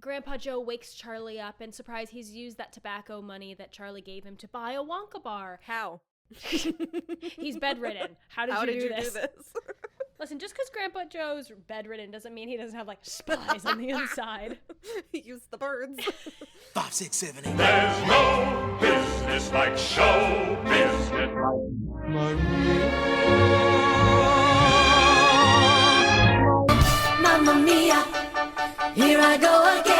Grandpa Joe wakes Charlie up, and surprise, he's used that tobacco money that Charlie gave him to buy a Wonka bar. How? He's bedridden. How did you do this? Listen, just because Grandpa Joe's bedridden doesn't mean he doesn't have, like, spies on the inside. Use the birds. 5, 6, 7, 8. There's no business like show business. Mamma mia, here I go again.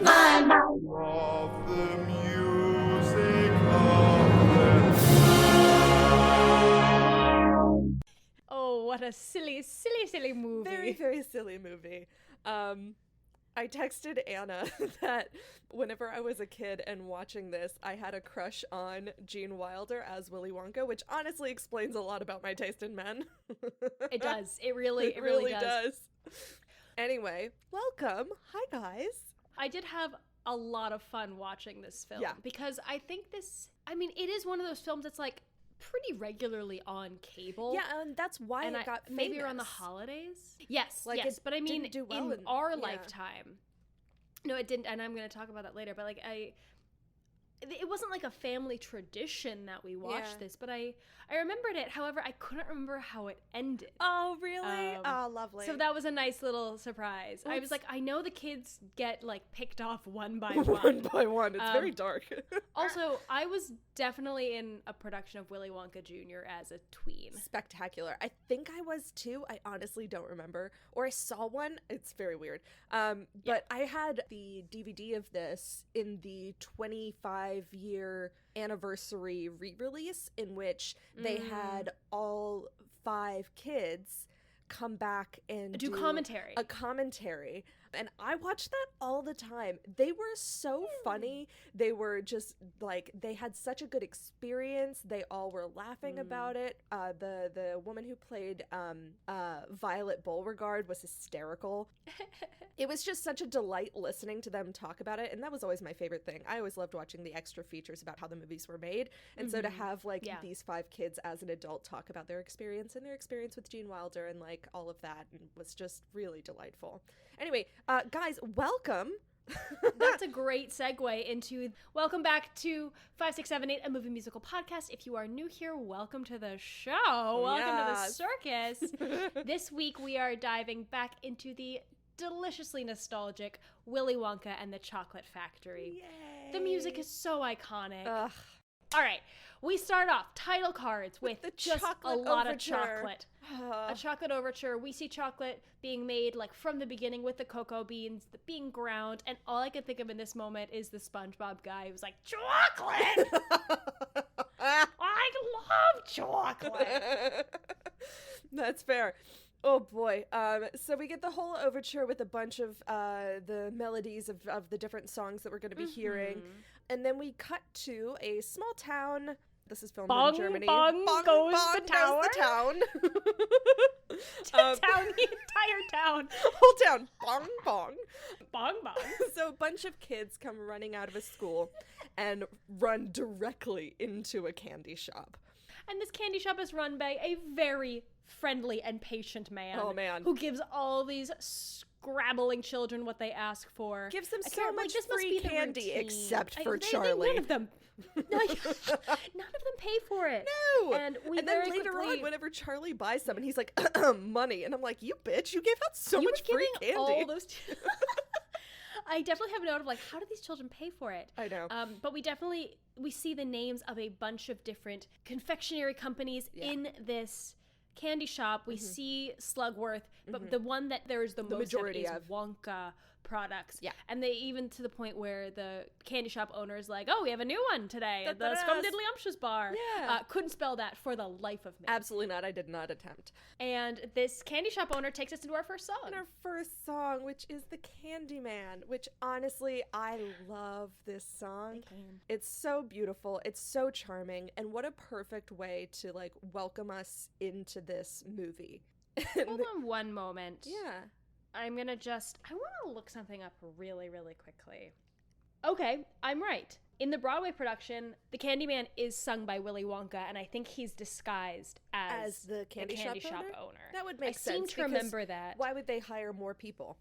My Of the music Oh, what a silly, silly, silly movie. Very, very silly movie. I texted Anna that whenever I was a kid and watching this, I had a crush on Gene Wilder as Willy Wonka, which honestly explains a lot about my taste in men. It does. It really does. Anyway, welcome. Hi, guys. I did have a lot of fun watching this film. Yeah. Because I think it is one of those films that's, like, pretty regularly on cable. Yeah, and that's why it got famous. Maybe around the holidays. Yes, Like, yes, it but I mean, didn't do well in our yeah. lifetime. No, it didn't, and I'm going to talk about that later. But like, it wasn't like a family tradition that we watched this, but I remembered it. However, I couldn't remember how it ended. Oh, really? Oh, lovely. So that was a nice little surprise. I was like, I know the kids get like picked off one by one. One by one. It's very dark. Also, I was definitely in a production of Willy Wonka Jr. as a tween. Spectacular. I think I was too. I honestly don't remember. Or I saw one. It's very weird. But I had the DVD of this in the 25-year anniversary re-release, in which they had all 5 kids come back and do commentary. A commentary. And I watched that all the time. They were so funny. They were just like, they had such a good experience. They all were laughing about it. The woman who played Violet Beauregard was hysterical. It was just such a delight listening to them talk about it. And that was always my favorite thing. I always loved watching the extra features about how the movies were made. And so to have like these 5 kids as an adult talk about their experience and their experience with Gene Wilder and like all of that was just really delightful. Anyway, guys, welcome. That's a great segue into welcome back to 5678, a movie musical podcast. If you are new here, welcome to the show. Welcome to the circus. This week we are diving back into the deliciously nostalgic Willy Wonka and the Chocolate Factory. Yay. The music is so iconic. Ugh. All right, we start off title cards with just a lot of overture. chocolate. A chocolate overture. We see chocolate being made like from the beginning with the cocoa beans being ground, and all I can think of in this moment is the SpongeBob guy who was like, chocolate! I love chocolate! That's fair. Oh boy. So we get the whole overture with a bunch of the melodies of the different songs that we're going to be hearing. And then we cut to a small town. This is filmed Bong, in Germany. bong, goes the tower. Goes the town. The entire town. Whole town. Bong, bong. Bong, bong. So a bunch of kids come running out of a school and run directly into a candy shop. And this candy shop is run by a very friendly and patient man. Oh, man. Who gives all these scrabbling children what they ask for. Gives them I so can't- much this must free be the candy routine. except for They- Charlie. none of them. None of them pay for it. No. And then very later quickly, on, whenever Charlie buys some, and he's like, money. And I'm like, you bitch, you gave out so you much were free giving candy. all those. I definitely have a note of like, how do these children pay for it? I know. But we see the names of a bunch of different confectionery companies in this candy shop. We see Slugworth, but the one that there is the most majority of is of. Wonka products. Yeah. And they even to the point where the candy shop owner is like, oh, we have a new one today. The Da-da-da. Scrumdiddlyumptious bar. Yeah. Couldn't spell that for the life of me. Absolutely not. I did not attempt. And this candy shop owner takes us into our first song. And our first song, which is The Candyman, which honestly, I love this song. It's so beautiful. It's so charming. And what a perfect way to like welcome us into this movie. Hold on one moment. Yeah. I want to look something up really, really quickly. Okay, I'm right. In the Broadway production, the Candyman is sung by Willy Wonka, and I think he's disguised as the candy shop owner? owner. That would make I sense. seem to because remember that. Why would they hire more people?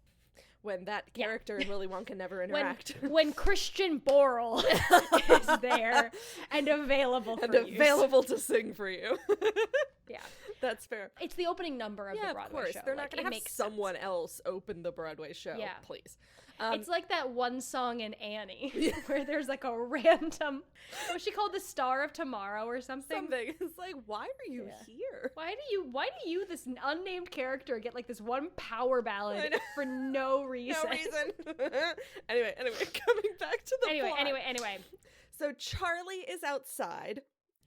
when that character and Willy Wonka never interact. When Christian Borle is there and available for use. Available to sing for you. Yeah. That's fair. It's the opening number of the Broadway of course. show. They're not going to have someone else open the Broadway show. Yeah. Please. It's like that one song in Annie where there's like a random, what's she called, the Star of Tomorrow or something? It's like, why are you here? Why do you, this unnamed character, get like this one power ballad for no reason? No reason. Anyway, coming back to the plot. Anyway. So Charlie is outside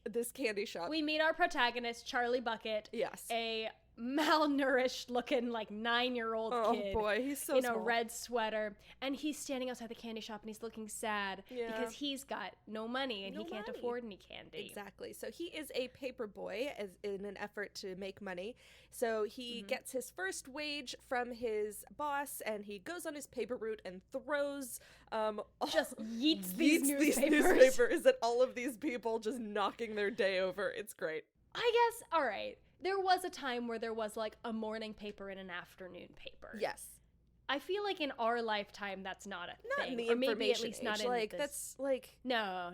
this candy shop. We meet our protagonist, Charlie Bucket. Yes. A malnourished looking like 9-year-old kid. Oh boy, he's so in small. a red sweater, and he's standing outside the candy shop and he's looking sad because he's got no money and he can't afford any candy. Exactly. So he is a paper boy in an effort to make money. So he gets his first wage from his boss and he goes on his paper route and throws just yeets these newspapers. newspapers at all of these people, just knocking their day over. It's great. I guess, all right. There was a time where there was like a morning paper and an afternoon paper. Yes. I feel like in our lifetime that's not a Not thing. in the or maybe information at least not age. in Like, this. that's like... No.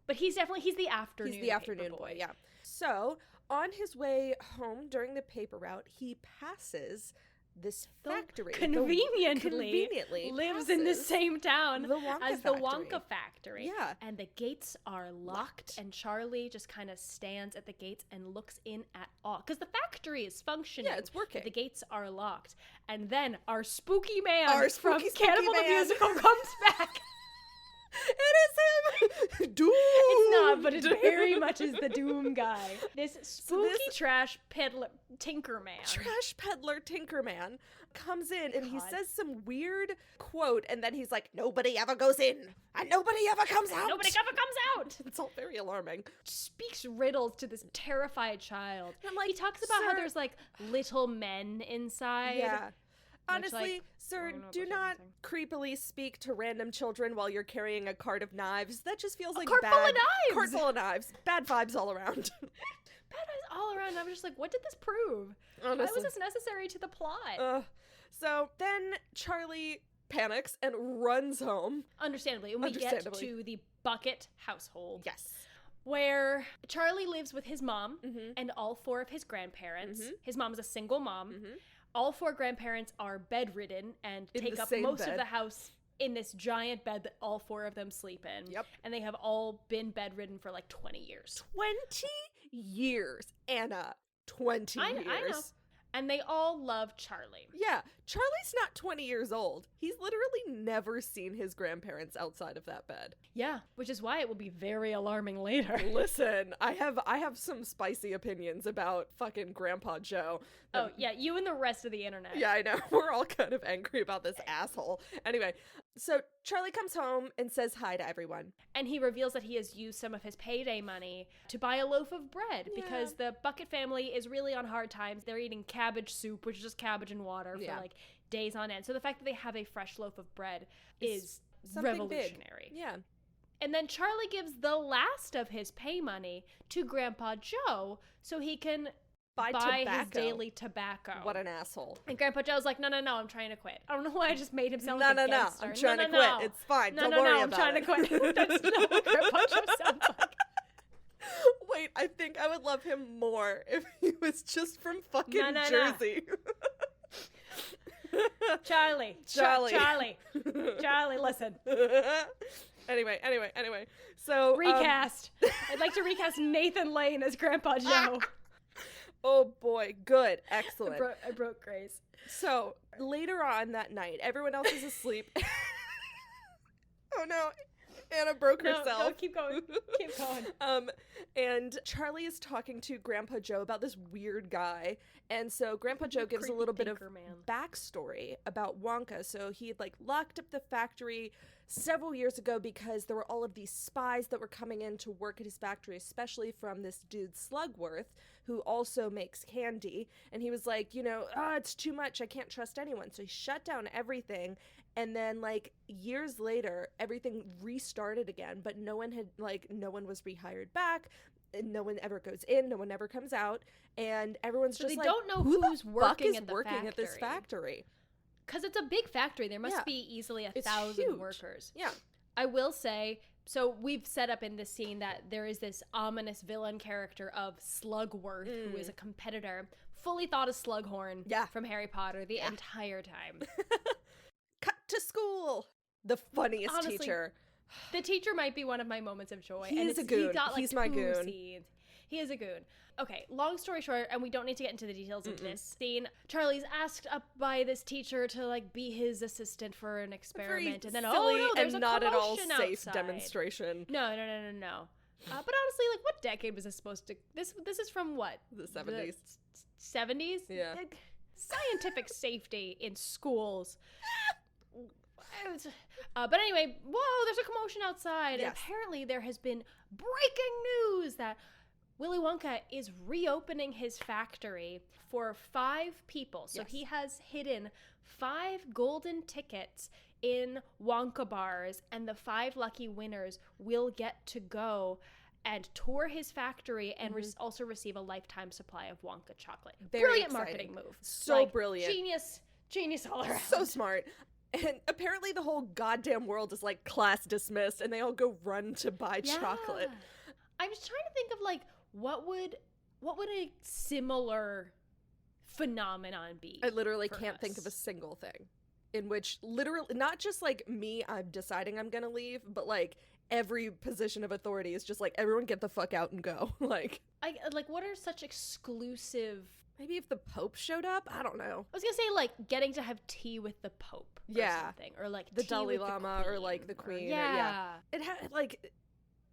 But he's the afternoon He's the afternoon boy, yeah. So, on his way home during the paper route, he passes this factory. Conveniently lives in the same town as the Wonka factory. Yeah. And the gates are locked. And Charlie just kind of stands at the gates and looks in at awe. Because the factory is functioning. Yeah, it's working. But the gates are locked. And then our spooky man from spooky Cannibal the man. Musical comes back. It is him! Doom! It's not, but it very much is the Doom guy. This spooky trash peddler Tinkerman. Trash peddler Tinkerman comes in and he says some weird quote and then he's like, nobody ever goes in and nobody ever comes out. Nobody ever comes out. It's all very alarming. Speaks riddles to this terrified child. And like, he talks about how there's like little men inside. Yeah. Honestly, like, sir, I don't know do if not that's creepily speak to random children while you're carrying a cart of knives. That just feels like cart bad. full of knives! Cart full of knives. Bad vibes all around. Bad vibes all around. I was just like, what did this prove? Honestly. Why was this necessary to the plot? So then Charlie panics and runs home. Understandably. And we get to the Bucket household. Yes. Where Charlie lives with his mom and all 4 of his grandparents. His mom's a single mom. All 4 grandparents are bedridden and take up most of the house in this giant bed that all 4 of them sleep in. Yep. And they have all been bedridden for like 20 years. 20 years, Anna. 20 years. I know. And they all love Charlie. Yeah, Charlie's not 20 years old. He's literally never seen his grandparents outside of that bed. Yeah, which is why it will be very alarming later. Listen, I have some spicy opinions about fucking Grandpa Joe. Oh, yeah, you and the rest of the internet. Yeah, I know. We're all kind of angry about this asshole. Anyway, so Charlie comes home and says hi to everyone. And he reveals that he has used some of his payday money to buy a loaf of bread because the Bucket family is really on hard times. They're eating cabbage soup, which is just cabbage and water for like days on end. So the fact that they have a fresh loaf of bread is revolutionary. Big. Yeah. And then Charlie gives the last of his pay money to Grandpa Joe so he can buy his daily tobacco. What an asshole. And Grandpa Joe's like, no, I'm trying to quit. I don't know why I just made him sound like a gangster. I'm trying to quit. It's fine. Don't worry about it. I'm trying to quit. That's not what Grandpa Joe sounds like. Wait, I think I would love him more if he was just from fucking Jersey. Charlie, listen. Anyway. So recast. I'd like to recast Nathan Lane as Grandpa Joe. Oh boy, good, excellent. I broke Grace. So later on that night, everyone else is asleep. Oh no, Anna broke herself. No, keep going. And Charlie is talking to Grandpa Joe about this weird guy. And so Grandpa Joe gives a little bit of backstory about Wonka. So he had like locked up the factory several years ago because there were all of these spies that were coming in to work at his factory, especially from this dude Slugworth, who also makes candy. And he was like, it's too much. I can't trust anyone. So he shut down everything. And then like years later, everything restarted again, but no one was rehired back. And no one ever goes in, no one ever comes out, and everyone's just they like, don't know who who's the fuck working is at the working factory? at this factory? Because it's a big factory. There must be easily 1,000 huge. workers. Yeah. I will say, so we've set up in this scene that there is this ominous villain character of Slugworth, who is a competitor, fully thought as Slughorn from Harry Potter the entire time. Cut to school. The funniest Honestly, teacher. The teacher might be one of my moments of joy. He is a goon. He got, like, He's my 2 goon. scenes. He is a goon. Okay, long story short, and we don't need to get into the details of this scene. Charlie's asked up by this teacher to, like, be his assistant for an experiment, and then there's and a not at all commotion safe outside. demonstration. No. But honestly, like, what decade was this supposed to? This is from what? The 70s. 70s? Yeah. Like, scientific safety in schools. But anyway, whoa, there's a commotion outside. Yes. And apparently there has been breaking news that Willy Wonka is reopening his factory for 5 people. So he has hidden 5 golden tickets in Wonka bars, and the 5 lucky winners will get to go and tour his factory and also receive a lifetime supply of Wonka chocolate. Very Brilliant exciting. marketing move. So Like, brilliant. Genius all around. So smart. And apparently the whole goddamn world is like class dismissed and they all go run to buy chocolate. I was trying to think of like what would a similar phenomenon be? I literally for can't us? think of a single thing in which literally not just like me, I'm deciding I'm gonna leave, but like every position of authority is just like everyone get the fuck out and go. Like what are such exclusive? maybe if the Pope showed up, I don't know. I was gonna say like getting to have tea with the Pope, or something, or like The tea Dalai with Lama the or like the Queen, Queen. It had like.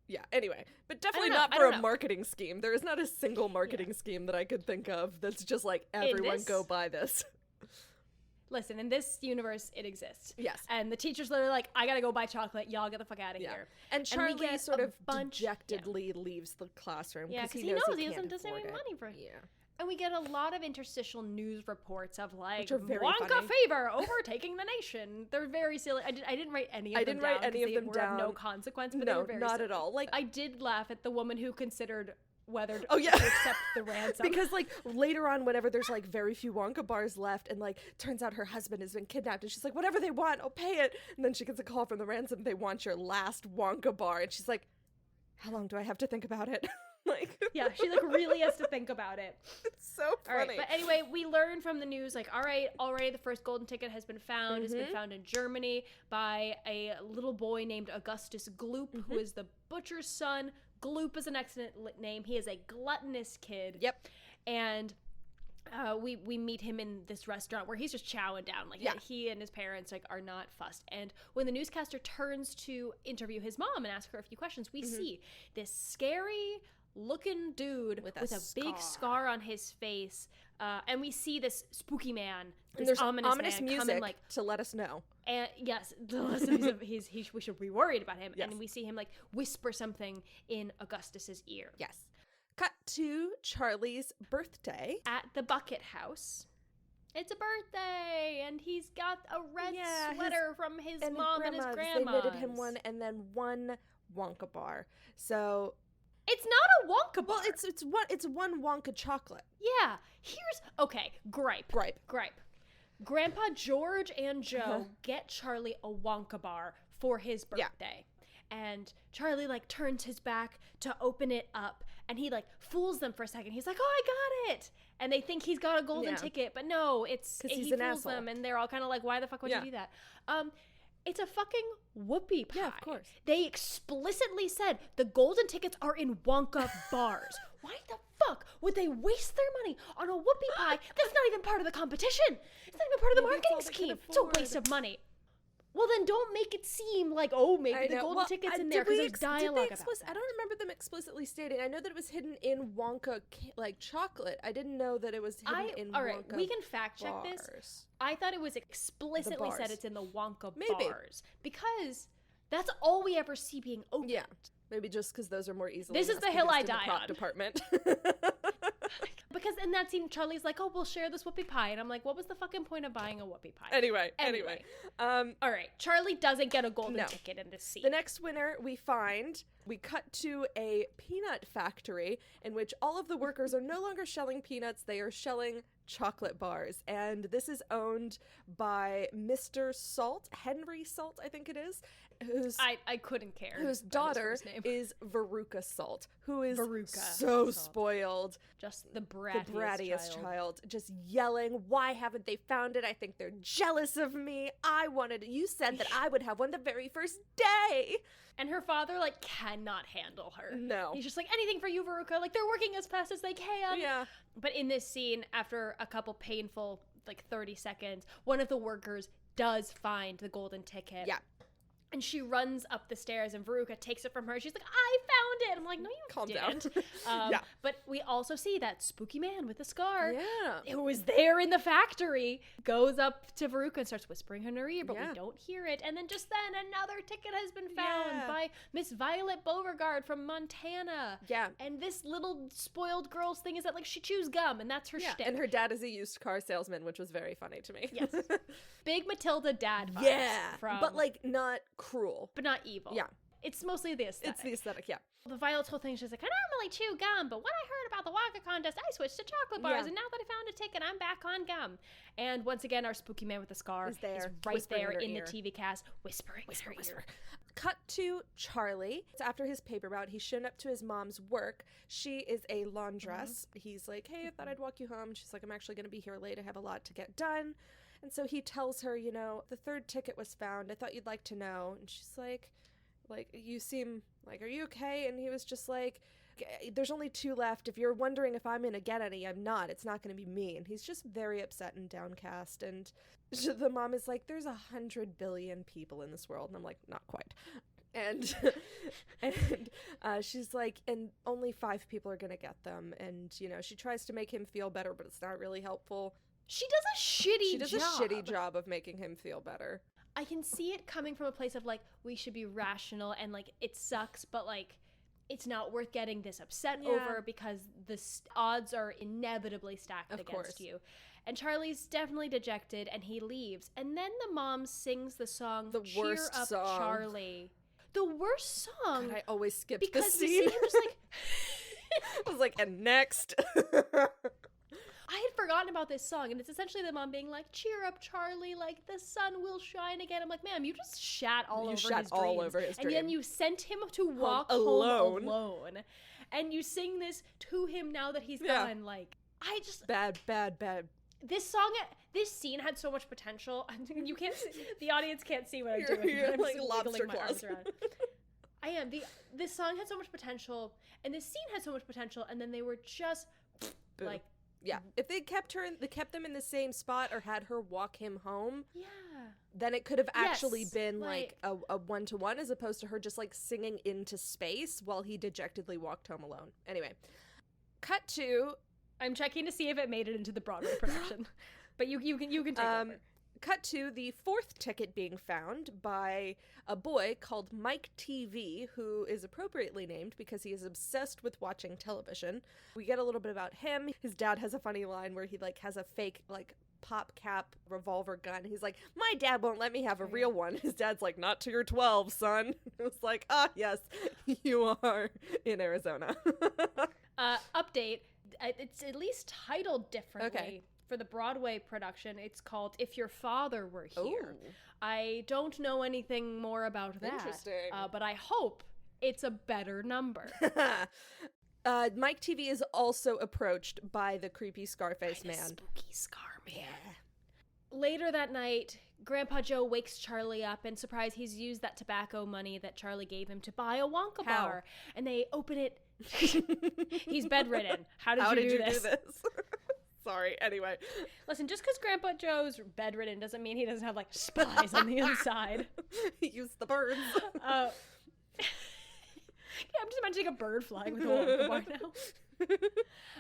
Yeah, anyway. But definitely know, not I for don't a know. marketing scheme. There is not a single marketing scheme that I could think of that's just like, everyone go buy this. Listen, in this universe, it exists. Yes. And the teacher's literally like, I gotta go buy chocolate. Y'all get the fuck out of here. And Charlie we get sort a of bunch- dejectedly leaves the classroom Yeah, because because he knows he doesn't have afford any it. money for it. Yeah. And we get a lot of interstitial news reports of like Which are very Wonka funny. fever overtaking the nation. They're very silly. I didn't write any of them down. I didn't write any of them were of no down. consequence, but they No, were very not silly. at all. Like I did laugh at the woman who considered whether to, Oh, yeah. to accept the ransom. because like later on whenever there's like very few Wonka bars left and like turns out her husband has been kidnapped and she's like, whatever they want, I'll pay it. And then she gets a call from the ransom, they want your last Wonka bar, and she's like, how long do I have to think about it? Like yeah, she like really has to think about it. it's so All funny. right, but anyway, we learn from the news, like, all right, already the first golden ticket has been found. It's been found in Germany by a little boy named Augustus Gloop, who is the butcher's son. Gloop is an excellent name. He is a gluttonous kid. Yep. And we meet him in this restaurant where he's just chowing down. Like, he and his parents, like, are not fussed. And when the newscaster turns to interview his mom and ask her a few questions, we see this scary looking dude with a big scar on his face, and we see this spooky man, this there's ominous man music come in, like, to let us know. and yes, we should be worried about him. Yes. And we see him like whisper something in Augustus's ear. Yes. Cut to Charlie's birthday. At the bucket house. It's a birthday, and he's got a red sweater from his mom and his grandma. They knitted him one, and then one Wonka bar. So It's not a Wonka bar. well, it's one Wonka chocolate. Yeah. Gripe. Gripe. Grandpa George and Joe get Charlie a Wonka bar for his birthday. And Charlie like turns his back to open it up, and he like fools them for a second. He's like, "Oh, I got it." And they think he's got a golden ticket, but no, it's 'Cause he's he an fools asshole. them, and they're all kind of like, "Why the fuck would you do that?" It's a fucking whoopie pie. Yeah, of course. They explicitly said the golden tickets are in Wonka bars. Why the fuck would they waste their money on a whoopie pie that's not even part of the competition? It's not even part of the Maybe it's all marketing they could scheme. It's a afford. waste of money. Well, then don't make it seem like, oh, maybe I the know. golden Well, ticket's in did there because we there's did they dialogue about that. I don't remember them explicitly stating. I know that it was hidden in Wonka, like chocolate. I didn't know that it was hidden in all right, Wonka we can fact check this. bars. I thought it was explicitly said bars. it's in the Wonka Maybe. bars because that's all we ever see being opened. Yeah, maybe just because those are more easily. This is the hill I mass-produced in die prop on. Department. Because in that scene, Charlie's like, "Oh, we'll share this whoopie pie," and I'm like, "What was the fucking point of buying a whoopie pie?" Anyway. All right, Charlie doesn't get a golden No. ticket in this scene. The next winner we cut to a peanut factory in which all of the workers are no longer shelling peanuts, they are shelling chocolate bars, and this is owned by Mr. Salt, Henry Salt, I think it is, I couldn't care. Whose daughter is Veruca Salt, who is Veruca so Salt. spoiled. Just the brattiest child. Just yelling, why haven't they found it? I think they're jealous of me. You said that I would have one the very first day. And her father, like, cannot handle her. No. He's just like, anything for you, Veruca. Like, they're working as fast as they can. Yeah. But in this scene, after a couple painful, like, 30 seconds, one of the workers does find the golden ticket. Yeah. And she runs up the stairs, and Veruca takes it from her. She's like, I found it. I'm like, no, you didn't. Down. Yeah. But we also see that spooky man with the scar. Yeah. Who was there in the factory, goes up to Veruca and starts whispering in her ear, but we don't hear it. And then just then, another ticket has been found by Miss Violet Beauregard from Montana. Yeah. And this little spoiled girl's thing is that, like, she chews gum, and that's her shtick. And her dad is a used car salesman, which was very funny to me. Yes. Big Matilda dad vibes. Yeah. From, but, like, not cruel. but not evil. Yeah. It's mostly the aesthetic. It's the aesthetic, yeah. The Violet's whole thing, she's like, I normally chew gum, but when I heard about the Wonka contest, I switched to chocolate bars, and now that I found a ticket, I'm back on gum. And once again, our spooky man with the scar is right there in the TV cast, whispering in her ear. Cut to Charlie. It's after his paper route. He's shown up to his mom's work. She is a laundress. He's like, hey, I thought I'd walk you home. She's like, I'm actually going to be here late. I have a lot to get done. And so he tells her, you know, the third ticket was found. I thought you'd like to know. And she's like, you seem like, are you okay? And he was just like, there's only 2 left. If you're wondering if I'm going to get any, I'm not. It's not going to be me. And he's just very upset and downcast. And the mom is like, there's 100 billion people in this world. And I'm like, not quite. And she's like, and only 5 people are going to get them. And, you know, she tries to make him feel better, but it's not really helpful. She does a shitty job of making him feel better. I can see it coming from a place of, like, we should be rational and, like, it sucks, but, like, it's not worth getting this upset over because the odds are inevitably stacked against you. And Charlie's definitely dejected, and he leaves. And then the mom sings the song, the worst Cheer Up song. Charlie. The worst song. God, I always skip because the scene. You see him just, like... I was like, and next... I had forgotten about this song, and it's essentially the mom being like, cheer up, Charlie, like, the sun will shine again. I'm like, ma'am, you just shat all over his dreams. And then you sent him to walk home alone. And you sing this to him now that he's gone. Like, I just... Bad. This scene had so much potential. You can't see, the audience can't see what I'm doing. You're I'm like wiggling lobster my arms claws. around. I am. This song had so much potential, and this scene had so much potential, and then they were just, Boom. like... Yeah, if they kept them in the same spot or had her walk him home, then it could have actually been like a 1-to-1 as opposed to her just like singing into space while he dejectedly walked home alone. Anyway, cut to... I'm checking to see if it made it into the Broadway production, but you can take over. Cut to the 4th ticket being found by a boy called Mike TV, who is appropriately named because he is obsessed with watching television. We get a little bit about him. His dad has a funny line where he like has a fake like pop cap revolver gun. He's like, my dad won't let me have a real one. His dad's like, not till you're 12, son. It was like, yes, you are in Arizona. Update. It's at least titled differently. Okay. For the Broadway production, it's called If Your Father Were Here. Ooh. I don't know anything more about that. Interesting. But I hope it's a better number. Mike TV is also approached by the creepy Scarface man. Spooky Scar Man. Later that night, Grandpa Joe wakes Charlie up, and surprise, he's used that tobacco money that Charlie gave him to buy a Wonka bar. And they open it. He's bedridden. How did you do this? Sorry, anyway. Listen, just because Grandpa Joe's bedridden doesn't mean he doesn't have, like, spies on the inside. Use the birds. Yeah, I'm just imagining a bird flying with a Wonka bar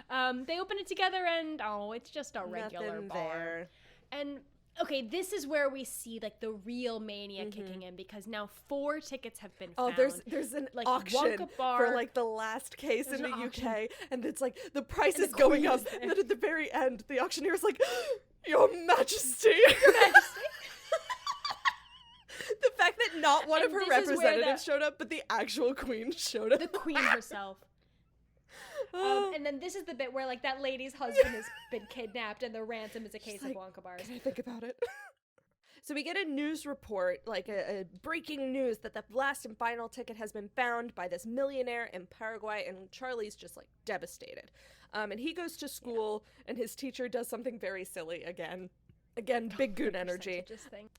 now. They open it together and, it's just a regular Nothing bar. there. And, okay, this is where we see, like, the real mania kicking in, because now 4 tickets have been found. There's an like, auction Wonka bar, for, like, the last case in the UK, auction. and it's, like, the price is going up, and then at the very end, the auctioneer is like, Your Majesty! Your Majesty! The fact that not one of her representatives showed up, but the actual queen showed up. The queen herself. And then this is the bit where, like, that lady's husband has been kidnapped and the ransom is a case of Wonka bars. Can I think about it? So we get a news report, like a breaking news that the last and final ticket has been found by this millionaire in Paraguay, and Charlie's just, like, devastated. And he goes to school, and his teacher does something very silly again. Again, big goon energy.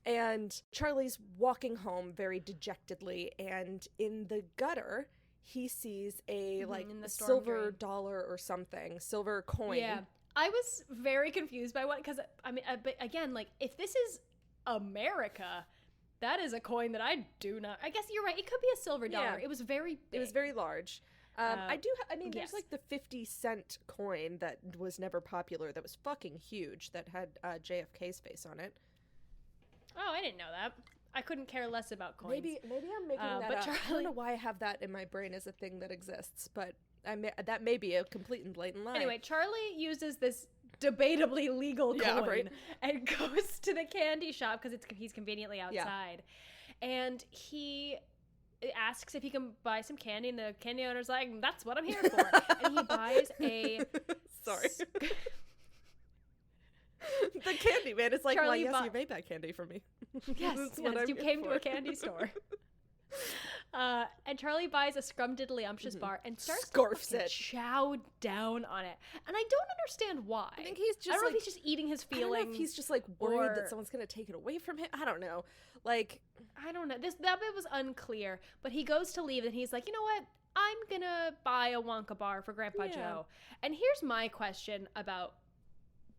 And Charlie's walking home very dejectedly, and in the gutter, he sees a, silver dollar or something, silver coin. Yeah. I was very confused by what, because, I mean, but again, like, if this is America, that is a coin that I do not, I guess you're right, it could be a silver dollar. Yeah. It was very big. It was very large. There's like the 50-cent coin that was never popular that was fucking huge that had JFK's face on it. Oh, I didn't know that. I couldn't care less about coins. Maybe I'm making that up. I don't know why I have that in my brain as a thing that exists, but that may be a complete and blatant lie. Anyway, Charlie uses this debatably legal coin and goes to the candy shop because he's conveniently outside. Yeah. And he asks if he can buy some candy, and the candy owner's like, that's what I'm here for. And he buys a... Sorry. The candy man is like, Charlie, well, yes, you may buy candy for me. Yes, you came to a candy store. And Charlie buys a scrumdiddlyumptious bar and starts Scarfs to it. chow down on it. And I don't understand why. I think he's just I don't know if he's just eating his feelings. I don't know if he's just like worried that someone's going to take it away from him. I don't know. Like, I don't know. That bit was unclear. But he goes to leave and he's like, you know what? I'm going to buy a Wonka bar for Grandpa Joe. And here's my question about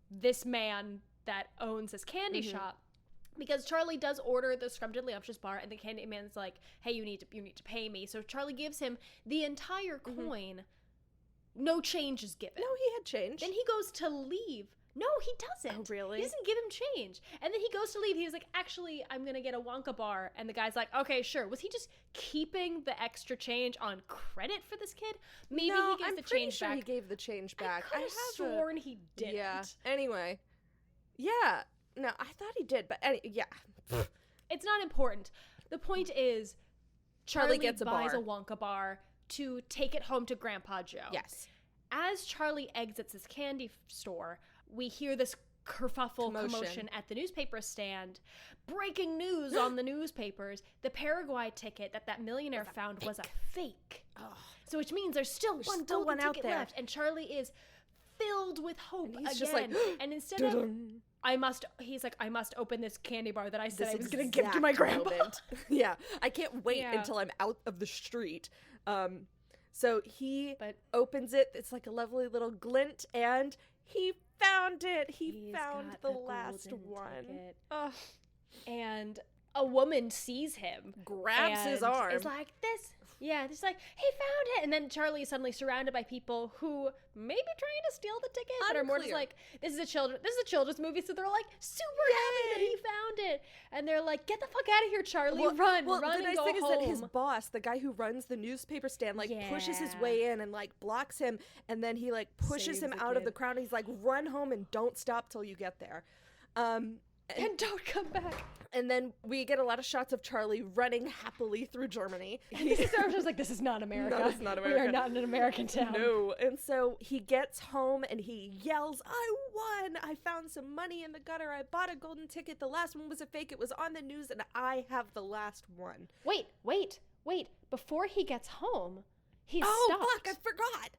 this man that owns this candy shop. Because Charlie does order the scrumdiddlyumptious bar, and the candy man's like, hey, you need to pay me. So Charlie gives him the entire coin. No change is given. No, he had change. Then he goes to leave. No, he doesn't. Oh, really? He doesn't give him change. And then he goes to leave. He's like, actually, I'm going to get a Wonka bar. And the guy's like, okay, sure. Was he just keeping the extra change on credit for this kid? Maybe he gives the change back. He gave the change back. I have sworn he didn't. Yeah. Anyway. Yeah. No, I thought he did, but yeah. It's not important. The point is, Charlie gets buys a Wonka bar to take it home to Grandpa Joe. Yes. As Charlie exits his candy store, we hear this kerfuffle commotion at the newspaper stand. Breaking news on the newspapers. The Paraguay ticket that millionaire found was a fake. Oh. So which means there's still one golden ticket left. And Charlie is filled with hope again. Just like, and instead of... I must open this candy bar that I said I was going to give to my grandpa. Yeah. I can't wait until I'm out of the street. So he opens it. It's like a lovely little glint, and he found it. He found the last one. Oh. And a woman sees him. Grabs his arm. Is like, this. Yeah, just like, he found it. And then Charlie is suddenly surrounded by people who may be trying to steal the ticket, but are more just like, this is a children's movie, so they're like super happy that he found it. And they're like, get the fuck out of here, Charlie. Run and go home. The nice thing is that his boss, the guy who runs the newspaper stand, like pushes his way in and like blocks him, and then he like pushes him out of the crowd. And he's like, run home and don't stop till you get there. And don't come back. And then we get a lot of shots of Charlie running happily through Germany. And this is just like, this is not America. No, it's not America. We are not in an American town. No. And so he gets home and he yells, I won! I found some money in the gutter. I bought a golden ticket. The last one was a fake. It was on the news, and I have the last one. Wait. Before he gets home, he stopped. Oh, fuck, I forgot.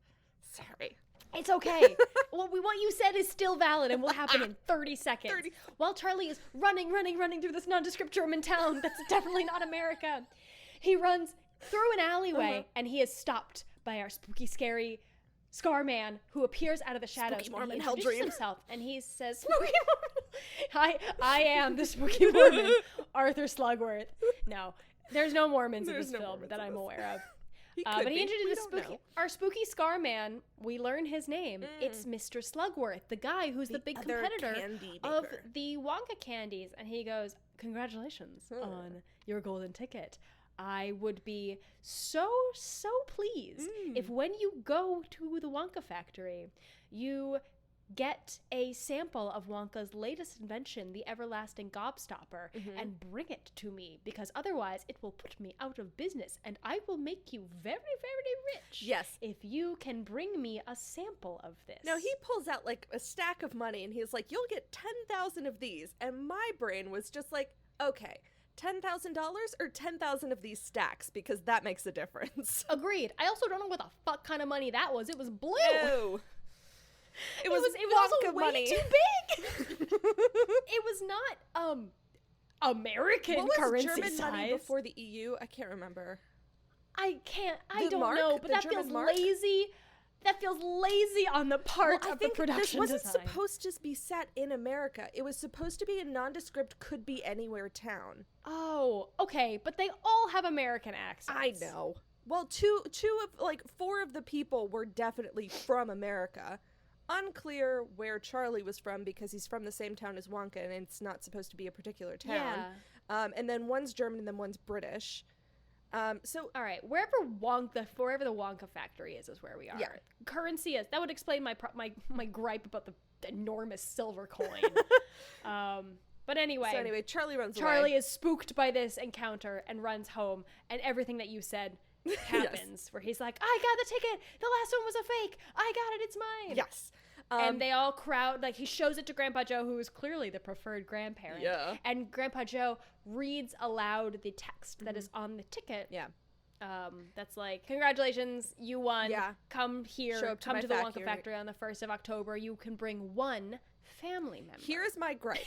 Sorry. It's okay. Well, what you said is still valid and will happen in 30 seconds. While Charlie is running through this nondescript German town that's definitely not America, he runs through an alleyway and he is stopped by our spooky, scary Scar Man who appears out of the shadows. Spooky Mormon and he introduces Helldream. himself and he says, Spooky Mormon. I am the Spooky Mormon, Arthur Slugworth. No, there's no Mormons in this film that I'm aware of. But he introduced our spooky Scar Man. We learn his name. It's Mr. Slugworth, the guy who's the big competitor of the Wonka candies. And he goes, congratulations on your golden ticket. I would be so pleased if when you go to the Wonka factory, you get a sample of Wonka's latest invention, the everlasting gobstopper, and bring it to me, because otherwise it will put me out of business and I will make you very, very rich. Yes. If you can bring me a sample of this. Now, he pulls out like a stack of money and he's like, you'll get 10,000 of these. And my brain was just like, okay, $10,000 or 10,000 of these stacks, because that makes a difference. Agreed. I also don't know what the fuck kind of money that was. It was blue. Ew. It was also Wonka way money. too big. It was not American what was currency German size. money before the EU? I can't remember. I The don't mark? know, but The that German feels mark? lazy. That feels lazy on the part I of the think production this wasn't design. supposed to be set in America. It was supposed to be a nondescript, could be anywhere town. Oh, okay, but they all have American accents. I know. Well, four of the people were definitely from America. Unclear where Charlie was from, because he's from the same town as Wonka, and it's not supposed to be a particular town. Yeah. And then one's German and then one's British. So All right, wherever the Wonka factory is where we are. Yeah. Currency is. That would explain my gripe about the enormous silver coin. But anyway. Charlie runs away. Charlie is spooked by this encounter and runs home, and everything that you said happens, where he's like, I got the ticket, the last one was a fake, I got it, it's mine. Yes. And they all crowd, like, he shows it to Grandpa Joe, who is clearly the preferred grandparent. Yeah. And Grandpa Joe reads aloud the text that is on the ticket. Yeah. That's like, congratulations, you won. Yeah. Come here, Show up to come my to the Wonka factory. factory on the 1st of October. You can bring one family member. Here's my gripe.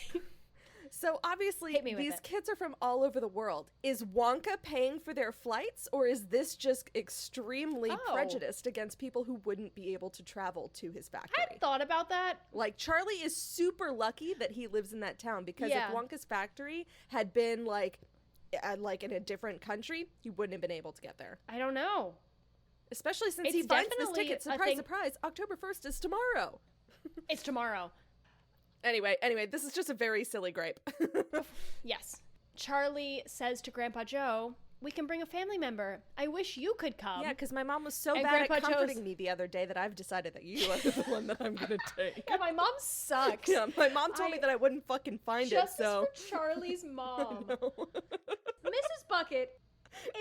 So obviously Hit me with these it. kids are from all over the world. Is Wonka paying for their flights, or is this just extremely Oh. prejudiced against people who wouldn't be able to travel to his I factory? hadn't thought about that. Like, Charlie is super lucky that he lives in that town, because Yeah. if Wonka's factory had been like in a different country, he wouldn't have been able to get there. I don't know. Especially since It's he finds this definitely ticket. a Surprise, thing- surprise! October 1st is tomorrow. It's tomorrow. Anyway, this is just a very silly gripe. Yes. Charlie says to Grandpa Joe, we can bring a family member. I wish you could come. Yeah, because my mom was so And bad Grandpa at comforting Joe's- me the other day that I've decided that you are the one that I'm gonna take. Yeah, my mom sucks. Yeah, my mom told me I- that I wouldn't fucking find it, Justice so. for Charlie's mom. No. Mrs. Bucket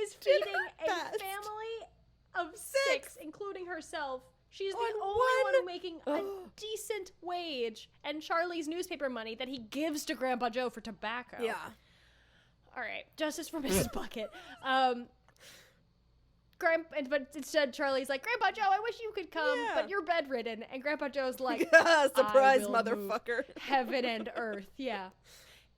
is Did feeding her a best. family of six, including herself. She's the On only one one- making a decent wage, and Charlie's newspaper money that he gives to Grandpa Joe for tobacco. Yeah. All right, justice for Mrs. Bucket. But instead Charlie's like, Grandpa Joe, I wish you could come, Yeah. but you're bedridden. And Grandpa Joe's like, Surprise, I will motherfucker. move heaven and earth. Yeah.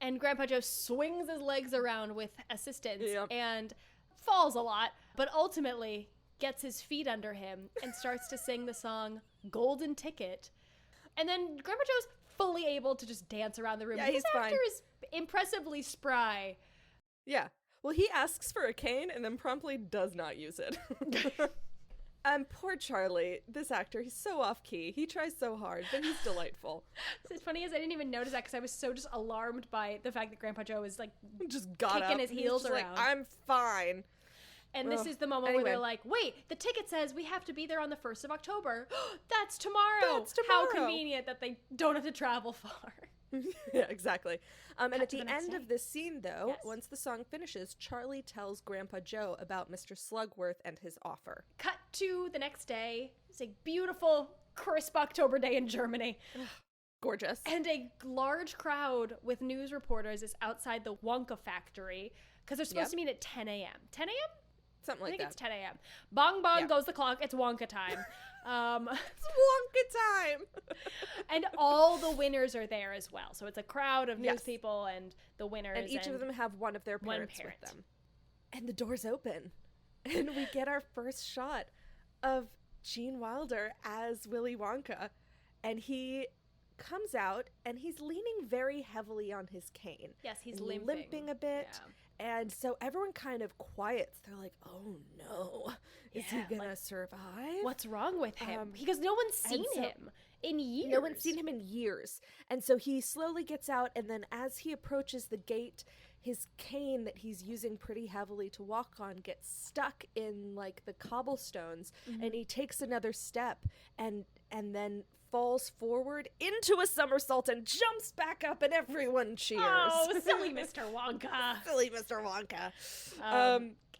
And Grandpa Joe swings his legs around with assistance Yep. and falls a lot, but ultimately gets his feet under him and starts to sing the song Golden Ticket. And then Grandpa Joe's fully able to just dance around the room. Yeah, This he's actor fine. is impressively spry. Yeah. Well, he asks for a cane and then promptly does not use it. Poor Charlie, this actor, he's so off-key. He tries so hard, but he's delightful. It's funny as I didn't even notice that because I was so just alarmed by the fact that Grandpa Joe is like, Just got Kicking up. his He's heels just around. Like, I'm fine. and this Ugh. is the moment where Anyway. they're like, wait, the ticket says we have to be there on the 1st of October. That's tomorrow. That's How tomorrow. convenient that they don't have to travel far. Yeah, exactly. And Cut at to the the next end day. of this scene, though, Yes. once the song finishes, Charlie tells Grandpa Joe about Mr. Slugworth and his offer. Cut to the next day. It's a beautiful, crisp October day in Germany. Gorgeous. And a large crowd with news reporters is outside the Wonka factory because they're supposed Yep. to meet at 10 a.m. 10 a.m.? Something I like think that. it's 10 a.m. Bong bong Yeah. goes the clock. It's Wonka time. It's Wonka time! And all the winners are there as well. So it's a crowd of news Yes. people and the winners. And each of them have one of their one parents parent. with them. And the doors open. And we get our first shot of Gene Wilder as Willy Wonka. And he comes out and he's leaning very heavily on his cane. Yes, he's and limping. a bit. Yeah. And so everyone kind of quiets. They're like, oh no, is Yeah, he gonna survive? What's wrong with him? Um, Because no one's seen so- him in years. No one's seen him in years. And so he slowly gets out, and then as he approaches the gate, his cane that he's using pretty heavily to walk on gets stuck in like the cobblestones, and he takes another step and then falls forward into a somersault and jumps back up, and everyone cheers. Oh, silly Mr. Wonka. Silly Mr. Wonka.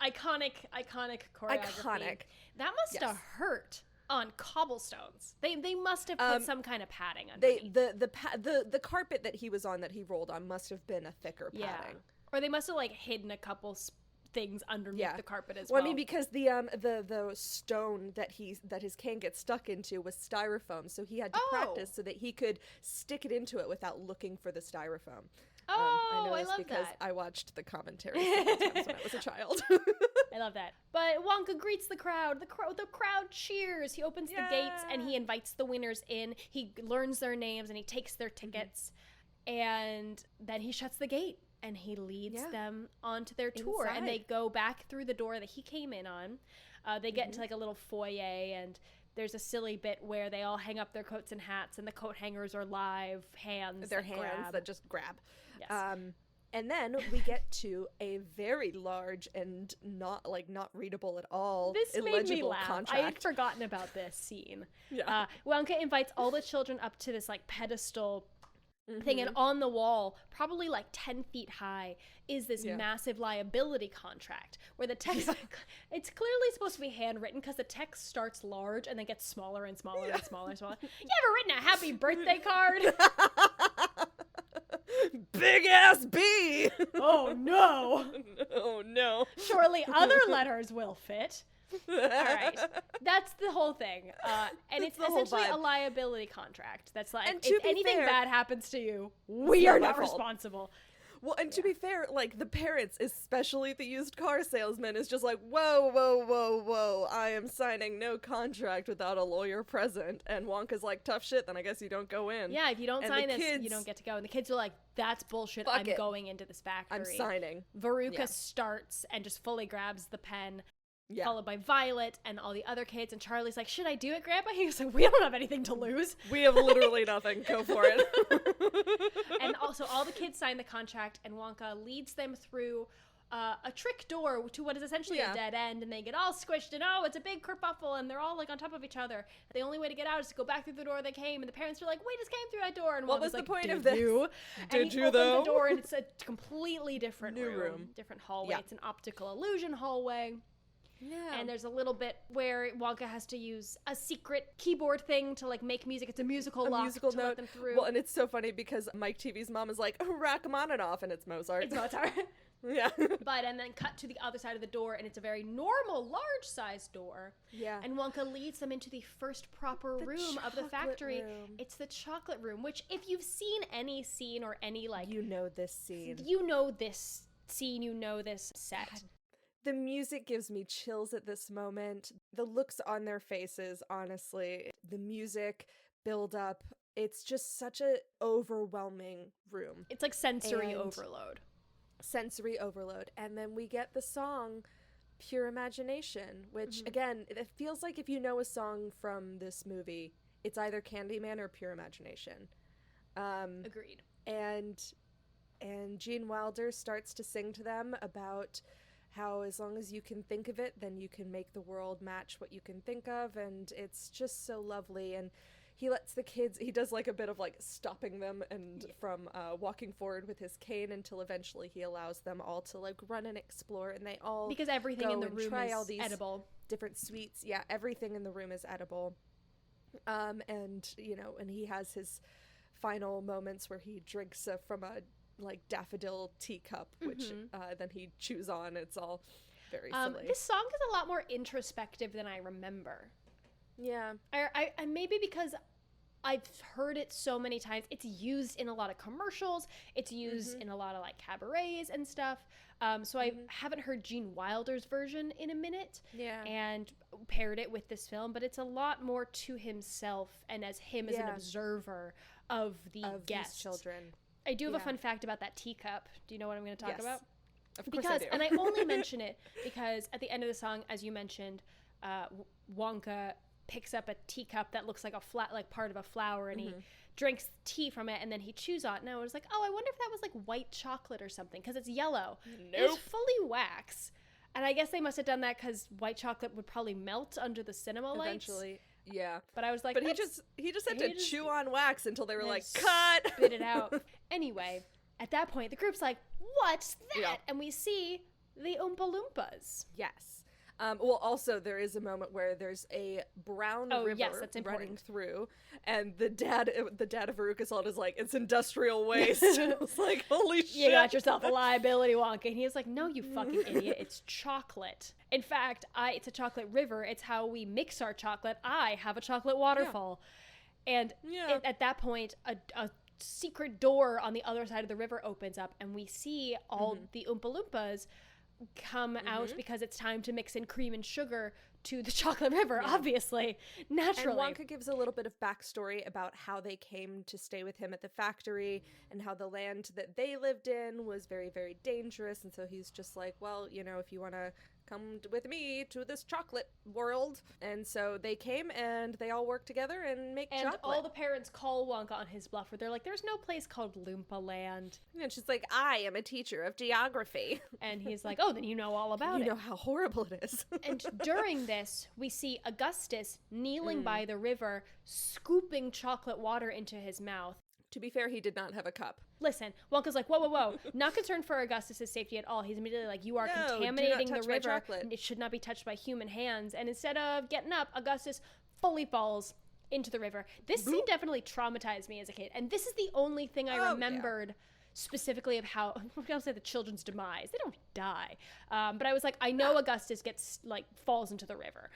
Iconic choreography. Iconic. That must have hurt on cobblestones. They must have put some kind of padding underneath. The carpet that he was on, that he rolled on, must have been a thicker padding. Or they must have like hidden a couple things underneath the carpet as well. Well, I mean, because the stone that his cane gets stuck into was styrofoam, so he had to practice so that he could stick it into it without looking for the styrofoam. I know this love because that. I watched the commentary several times when I was a child. I love that. But Wonka greets the crowd. The crowd cheers. He opens the gates and he invites the winners in. He learns their names and he takes their tickets. And then he shuts the gate and he leads them onto their tour. Inside. And they go back through the door that he came in on. They get into like a little foyer, and there's a silly bit where they all hang up their coats and hats, and the coat hangers are live hands. Their hands that just grab. Yes. And then we get to a very large and not readable at all. This made me illegible laugh. contract. I had forgotten about this scene. Yeah. Wonka invites all the children up to this like pedestal thing, and on the wall, probably like 10 feet high, is this massive liability contract where the text, it's clearly supposed to be handwritten because the text starts large and then gets smaller and smaller and smaller and smaller. You ever written a happy birthday card? Big ass B. Oh no. Oh no. Surely other letters will fit. All right, that's the whole thing, and it's essentially a liability contract. That's like, And if anything bad happens to you, we are not responsible. Well, and to be fair, like, the parents, especially the used car salesman, is just like, whoa, whoa, whoa, whoa, I am signing no contract without a lawyer present. And Wonka's like, tough shit, then I guess you don't go in. Yeah, if you don't And sign the this, kids- you don't get to go. And the kids are like, that's bullshit, Fuck I'm it. going into this factory. I'm signing. Veruca starts and just fully grabs the pen, Yeah. followed by Violet and all the other kids, and Charlie's like, should I do it, Grandpa? He's like, we don't have anything to lose. We have literally nothing. Go for it. And also all the kids sign the contract, and Wonka leads them through a trick door to what is essentially a dead end, and they get all squished, and it's a big kerfuffle, and they're all like on top of each other. The only way to get out is to go back through the door they came, and the parents are like, we just came through that door, and What Wonka's was the like, point did of this? you? Did and he you, opens though? the door, and it's a completely different New room. different hallway. Yeah. It's an optical illusion hallway. Yeah. And there's a little bit where Wonka has to use a secret keyboard thing to like make music. It's a musical lock musical to note. let them through. Well, and it's so funny because Mike TV's mom is like, Rachmaninoff, and it's Mozart. It's Mozart. Yeah. And then cut to the other side of the door, and it's a very normal, large-sized door. Yeah. And Wonka leads them into the first proper room of the chocolate factory. room. It's the chocolate room, which if you've seen any scene or any like, You know this scene. you know this scene, you know this set. The music gives me chills at this moment. The looks on their faces, honestly. The music build up. It's just such a overwhelming room. It's like sensory And- overload. Sensory overload. And then we get the song Pure Imagination, which again, it feels like if you know a song from this movie, it's either Candyman or Pure Imagination. Agreed. And Gene Wilder starts to sing to them about how as long as you can think of it, then you can make the world match what you can think of, and it's just so lovely. And he lets the kids, he does like a bit of like stopping them and from walking forward with his cane until eventually he allows them all to like run and explore, and they all Because everything in go the and room try is all these edible. different sweets. Yeah, everything in the room is edible. And you know, and he has his final moments where he drinks from a like daffodil teacup, which then he chews on. It's all very silly. This song is a lot more introspective than I remember. Yeah. I maybe because I've heard it so many times. It's used in a lot of commercials. It's used in a lot of like cabarets and stuff. So I haven't heard Gene Wilder's version in a minute. Yeah. And paired it with this film, but it's a lot more to himself and as him as an observer of the guests. These children. I do have a fun fact about that teacup. Do you know what I'm going to talk about? Of course I do. And I only mention it because at the end of the song, as you mentioned, Wonka picks up a teacup that looks like a like part of a flower, and he drinks tea from it, and then he chews on it. And I was like, oh, I wonder if that was like white chocolate or something, because it's yellow. Nope. It's fully wax. And I guess they must have done that because white chocolate would probably melt under the cinema lights. Eventually. Yeah. But I was like, But he just had to chew on wax until they were like, cut! Spit it out. Anyway, at that point, the group's like, what's that? Yeah. And we see the Oompa Loompas. Yes. Well, also, there is a moment where there's a brown river that's running through, and the dad of Veruca Salt is like, it's industrial waste. It's like, holy shit. You got yourself a liability, Wonka. And he was like, no, you fucking idiot. It's chocolate. In fact, it's a chocolate river. It's how we mix our chocolate. I have a chocolate waterfall. Yeah. And at that point, a secret door on the other side of the river opens up, and we see all the Oompa Loompas come out because it's time to mix in cream and sugar to the chocolate river, obviously, naturally. And Wonka gives a little bit of backstory about how they came to stay with him at the factory and how the land that they lived in was very, very dangerous. And so he's just like, well, you know, if you want to come with me to this chocolate world. And so they came and they all work together and make chocolate. And all the parents call Wonka on his bluff where they're like, there's no place called Loompa Land. And she's like, I am a teacher of geography. And he's like, oh, then you know all about it. You know how horrible it is. And during this, we see Augustus kneeling by the river, scooping chocolate water into his mouth. To be fair, he did not have a cup. Listen, Wonka's like, whoa. Not concerned for Augustus's safety at all. He's immediately like, you are contaminating the river. It should not be touched by human hands. And instead of getting up, Augustus fully falls into the river. This scene definitely traumatized me as a kid. And this is the only thing I remembered specifically of how, I'm going to say the children's demise. They don't die. But I was like, I know Augustus gets, like, falls into the river.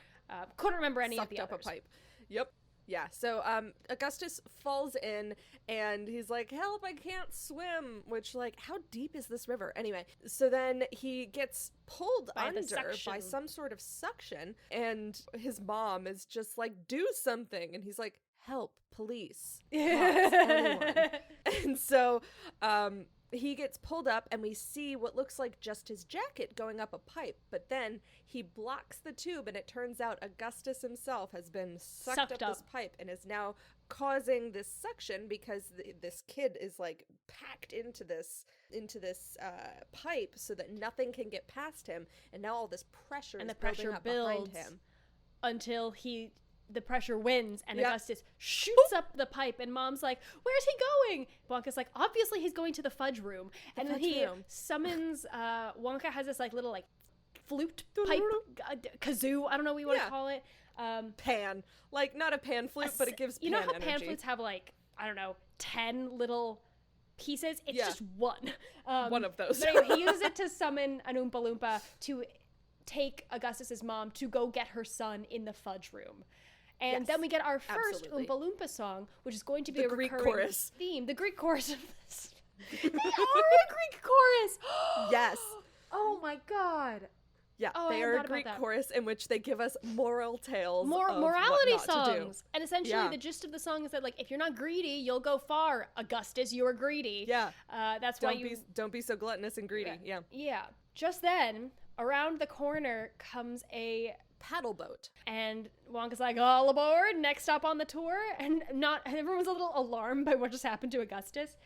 Couldn't remember any of the others. Sucked up a pipe. Yep. Yeah, so Augustus falls in, and he's like, help, I can't swim, which, like, how deep is this river? Anyway, so then he gets pulled under by some sort of suction, and his mom is just like, do something, and he's like, help, police, cops, anyone. And so he gets pulled up, and we see what looks like just his jacket going up a pipe, but then he blocks the tube, and it turns out Augustus himself has been sucked up this pipe and is now causing this suction because this kid is like packed into this pipe so that nothing can get past him, and now all this pressure is building up behind him until the pressure wins, and Augustus shoots up the pipe, and Mom's like, where's he going? Wonka's like, obviously he's going to the fudge room. And then he summons, Wonka has this like little like flute pipe, kazoo, I don't know what you want to call it. Pan. Like, not a pan flute, but it gives pan You know how energy. pan flutes have like, I don't know, 10 little pieces? It's just one. One of those. But anyway, he uses it to summon an Oompa Loompa to take Augustus's mom to go get her son in the fudge room. And then we get our first Oompa Loompa song, which is going to be a recurring theme. The Greek chorus of this. They are a Greek chorus! Yes. Oh my god. Yeah, they are a Greek chorus in which they give us moral tales of morality what not songs. to do. And essentially the gist of the song is that, like, if you're not greedy, you'll go far. Augustus, you are greedy. Yeah. That's why don't be so gluttonous and greedy. Yeah. Yeah. Just then, around the corner comes a paddle boat, and Wonka's like, all aboard, next stop on the tour. And everyone's a little alarmed by what just happened to Augustus,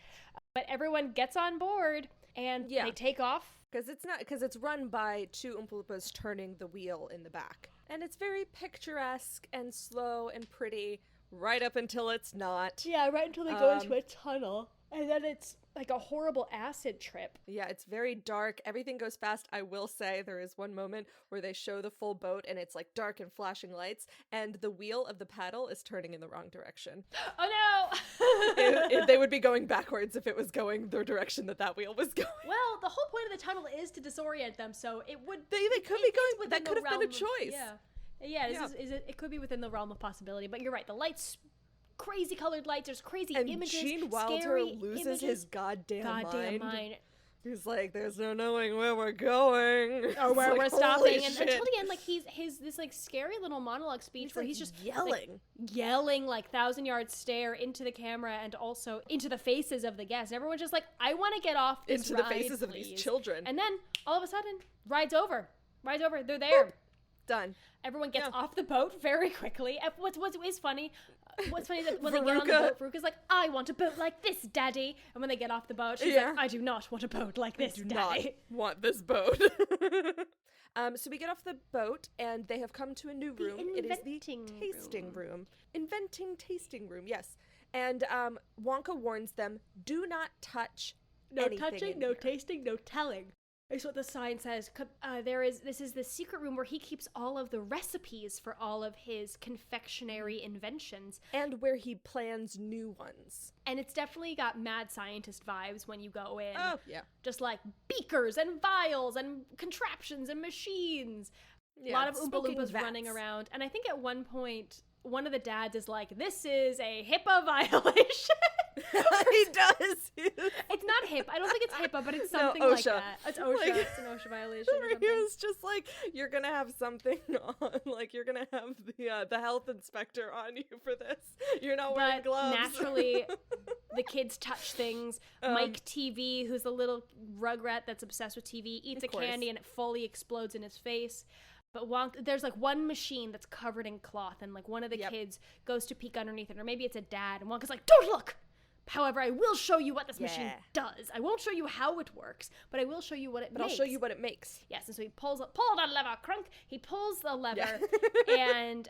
but everyone gets on board and they take off because it's run by two Oompa Loompas turning the wheel in the back, and it's very picturesque and slow and pretty right up until it's not. Yeah, right until they go into a tunnel, and then it's like a horrible acid trip. Yeah, it's very dark. Everything goes fast. I will say there is one moment where they show the full boat and it's like dark and flashing lights, and the wheel of the paddle is turning in the wrong direction. Oh no! They would be going backwards if it was going the direction that wheel was going. Well, the whole point of the tunnel is to disorient them, so it would. They could be going. That could have been a choice. It could be within the realm of possibility. But you're right. The lights. Crazy colored lights, there's crazy images, Gene Wilder loses his goddamn mind. He's like, there's no knowing where we're going. Or where we're stopping. And until the end, like, he's this, like, scary little monologue speech where he's just yelling, like, 1,000-yard stare into the camera and also into the faces of the guests. And everyone's just like, I want to get off this ride, into the faces of these children. And then, all of a sudden, ride's over. They're there. Boop. Done. Everyone gets off the boat very quickly. What's funny is that when they get on the boat, Veruca's like, I want a boat like this, Daddy. And when they get off the boat, she's like, I do not want a boat like this, Daddy. I do not want this boat. So we get off the boat, and they have come to a new room. It is the tasting room. Inventing tasting room, yes. And Wonka warns them, do not touch anything. No touching, no tasting, no telling. Is what the sign says. This is the secret room where he keeps all of the recipes for all of his confectionery inventions. And where he plans new ones. And it's definitely got mad scientist vibes when you go in. Oh, yeah. Just like beakers and vials and contraptions and machines. Yeah, a lot of Oompa smoking Loompas vats. running around. And I think at one point, one of the dads is like, this is a HIPAA violation. He does. It's not HIPAA. I don't think it's HIPAA, but it's No, something OSHA. like that. It's OSHA. Like- It's an OSHA violation or He something. was just like, you're gonna have something on, like you're gonna have the health inspector on you for this. You're not wearing But gloves. naturally, the kids touch things. Mike TV, who's the little rugrat that's obsessed with TV, eats a Of course. candy and it fully explodes in his face. But Wonka, there's like one machine that's covered in cloth, and like one of the kids goes to peek underneath it, or maybe it's a dad, and Wonka's like, "Don't look." However, I will show you what this machine does. I won't show you how it works, but I will show you what it makes. I'll show you what it makes. Yes, and so he pull that lever, crunk. He pulls the lever, and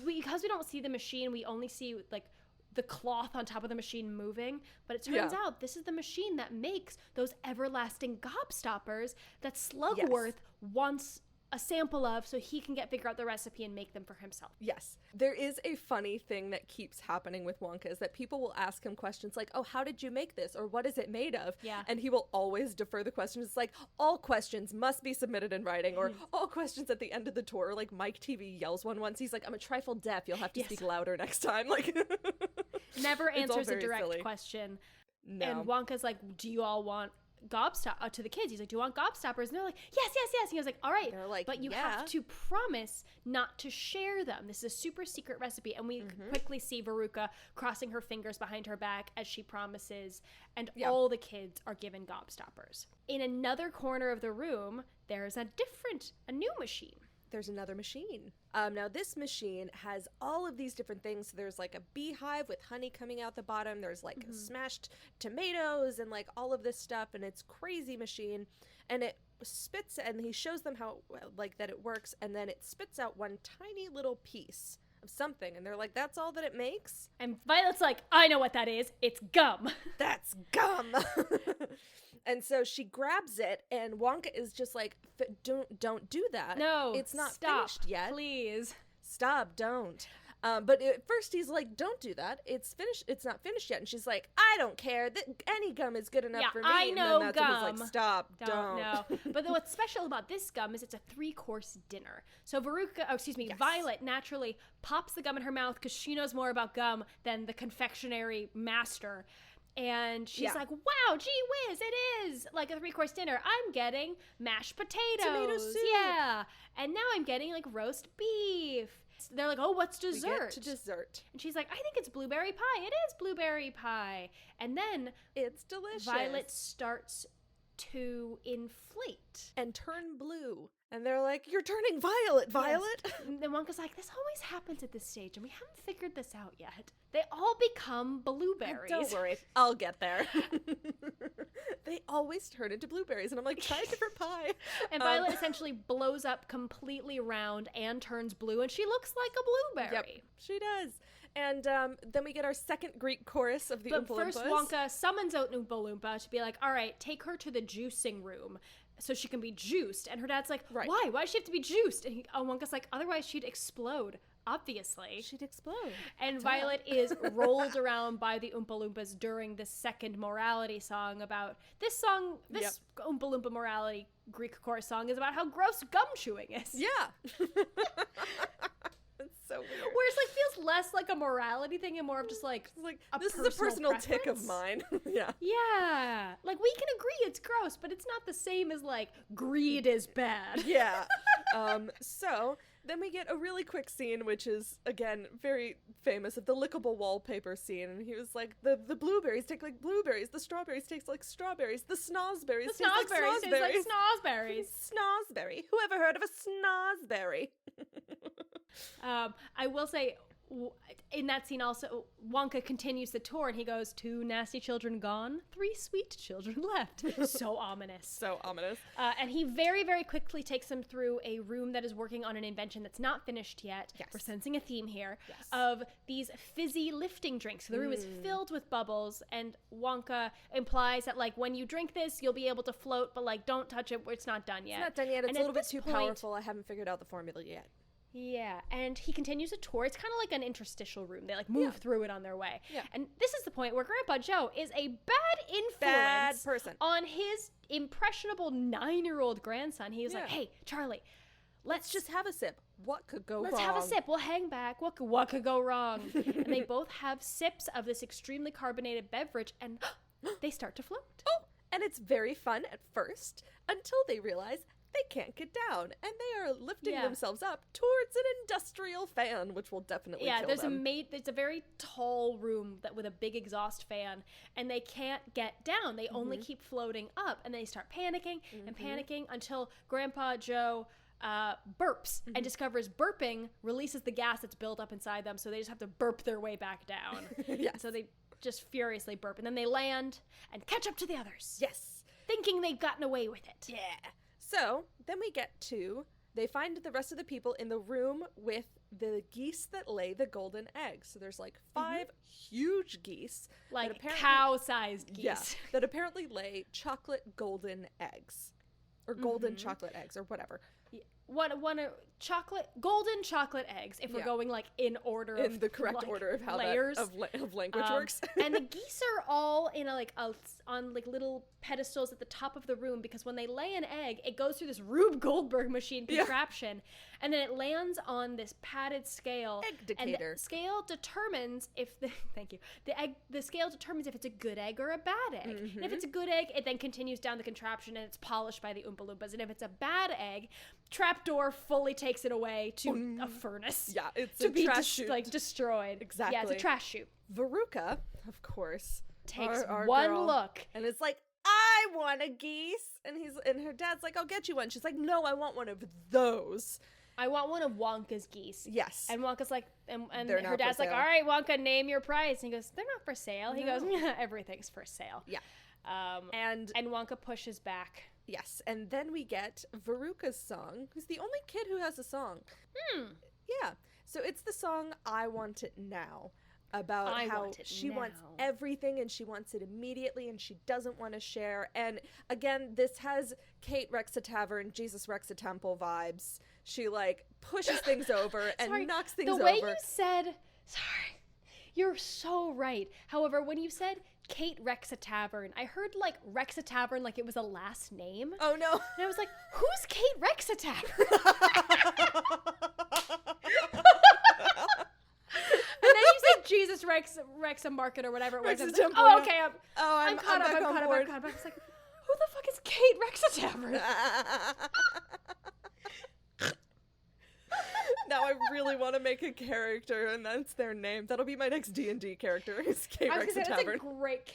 because we don't see the machine, we only see like the cloth on top of the machine moving. But it turns out this is the machine that makes those everlasting gobstoppers that Slugworth wants a sample of so he can figure out the recipe and make them for himself. Yes. There is a funny thing that keeps happening with Wonka is that people will ask him questions like, oh, how did you make this? Or what is it made of? Yeah. And he will always defer the questions. It's like, all questions must be submitted in writing, or all questions at the end of the tour. Like Mike TV yells one once. He's like, I'm a trifle deaf. You'll have to speak louder next time. Like, Never It's all answers a very direct silly. question. No. And Wonka's like, do you all want to the kids? He's like, do you want gobstoppers? And they're like, yes, yes, yes. And he was like, all right, They're like, but you yeah. have to promise not to share them. This is a super secret recipe. And we quickly see Veruca crossing her fingers behind her back as she promises, and all the kids are given gobstoppers. In another corner of the room, there's a new machine. There's another machine. Now this machine has all of these different things. So there's like a beehive with honey coming out the bottom. There's like smashed tomatoes and like all of this stuff, and it's crazy machine. And it spits, and he shows them how like that it works, and then it spits out one tiny little piece of something, and they're like, that's all that it makes? And Violet's like, I know what that is. It's gum. That's gum. And so she grabs it, and Wonka is just like, don't do that. No, it's not stop, finished yet. please. Stop, don't. But at first he's like, don't do that. It's finished. It's not finished yet. And she's like, I don't care. Any gum is good enough for me. I know and then that's when he's gum. like, stop, Don't know. But what's special about this gum is it's a 3-course dinner. So Violet naturally pops the gum in her mouth because she knows more about gum than the confectionery master. And she's like, wow, gee whiz, it is like a 3-course dinner. I'm getting mashed potatoes. Tomato soup. Yeah. And now I'm getting like roast beef. They're like, oh, what's We dessert? get to dessert. And she's like, I think it's blueberry pie. It is blueberry pie. And then It's delicious. Violet starts to inflate. and turn blue. And they're like, you're turning violet, Violet. Yes. And then Wonka's like, this always happens at this stage, and we haven't figured this out yet. They all become blueberries. Don't worry, I'll get there. They always turn into blueberries, and I'm like, try a different pie. And Violet essentially blows up completely round and turns blue, and she looks like a blueberry. Yep, she does. And then we get our second Greek chorus of the But Oompa first, Loompas. Wonka summons out Oompa Loompa to be like, all right, take her to the juicing room so she can be juiced. And her dad's like, Right. why? Why does she have to be juiced? And Wonka's like, otherwise she'd explode, obviously. She'd explode. And Violet is rolled around by the Oompa Loompas during the second morality song about this song. This Oompa Loompa morality Greek chorus song is about how gross gum chewing is. Yeah. It's so weird. Whereas like feels less like a morality thing and more of just like It's like, a this is a personal tick of preference. mine. Yeah. Yeah, like we can agree it's gross, but it's not the same as like greed is bad. Yeah. So then we get a really quick scene, which is, again, very famous, of the lickable wallpaper scene. And he was like, the blueberries taste like blueberries, the strawberries taste like strawberries, the snozberries taste like Snozberries taste like snozberries. snozberries. Snozberry. Who ever heard of a snozberry? I will say in that scene also, Wonka continues the tour and he goes, 2 nasty children gone, 3 sweet children left. So ominous. So ominous. And he very, very quickly takes them through a room that is working on an invention that's not finished yet. Yes. We're sensing a theme here. Yes. Of these fizzy lifting drinks. So the room is filled with bubbles, and Wonka implies that, like, when you drink this, you'll be able to float, but, like, don't touch it. It's not done yet. It's not done yet. It's And a little at bit this too point- powerful. I haven't figured out the formula yet. Yeah, and he continues a tour. It's kind of like an interstitial room. They, like, move through it on their way. Yeah. And this is the point where Grandpa Joe is a bad influence Bad person. on his impressionable 9-year-old grandson. He's like, hey, Charlie, let's Just have a sip. What could go wrong? Let's have a sip. We'll hang back. What could go wrong? And they both have sips of this extremely carbonated beverage, and they start to float. Oh, and it's very fun at first until they realize they can't get down, and they are lifting themselves up towards an industrial fan, which will definitely kill there's them. There's a very tall room with a big exhaust fan, and they can't get down. They only keep floating up, and they start panicking and panicking until Grandpa Joe burps and discovers burping releases the gas that's built up inside them, so they just have to burp their way back down. Yes. So they just furiously burp, and then they land and catch up to the others. Yes. Thinking they've gotten away with it. Yeah. So then we get to, they find the rest of the people in the room with the geese that lay the golden eggs. So there's like 5 huge geese. Like that cow-sized geese. Yeah, that apparently lay chocolate golden eggs. Or golden chocolate eggs, or whatever. Golden chocolate eggs, if we're going like in order In the correct order of how layers. of language works. And the geese are all in on little pedestals at the top of the room, because when they lay an egg, it goes through this Rube Goldberg machine contraption, and then it lands on this padded scale. And Egg-dicator. the scale determines if the the scale determines if it's a good egg or a bad egg. And if it's a good egg, it then continues down the contraption and it's polished by the Oompa Loompas. And if it's a bad egg, Trapdoor fully takes it away to a furnace. Yeah, it's to a be trash chute. Destroyed. Exactly. Yeah, it's a trash chute. Veruca, of course, Takes our one girl, look. and it's like, I want a geese, and her dad's like, I'll get you one. She's like, no, I want one of those. I want one of Wonka's geese. Yes. And Wonka's like, and They're her not for dad's like, sale. all right, Wonka, name your price. And he goes, they're not for sale. He goes, everything's for sale. Yeah. And Wonka pushes back. Yes, and then we get Veruca's song, who's the only kid who has a song. Yeah. So it's the song I Want It Now, about I how want it she wants now. everything and she wants it immediately and she doesn't want to share. And again, this has Kate wrecks a tavern, Jesus wrecks a temple vibes. She like pushes things over and knocks things over. The way you said, sorry, you're so right. However, when you said Kate wrecks a tavern, I heard like wrecks a tavern like it was a last name. Oh no. And I was like, who's Kate wrecks a tavern? And then you said Jesus wrecks a market or whatever it was. Wrecks a I was temple, like, oh, yeah. okay. I'm caught up. back on board. I was like, who the fuck is Kate wrecks a tavern? Now I really want to make a character, and that's their name. That'll be my next D&D character. Is Kate I was Rex gonna a say, Tavern? that's a great.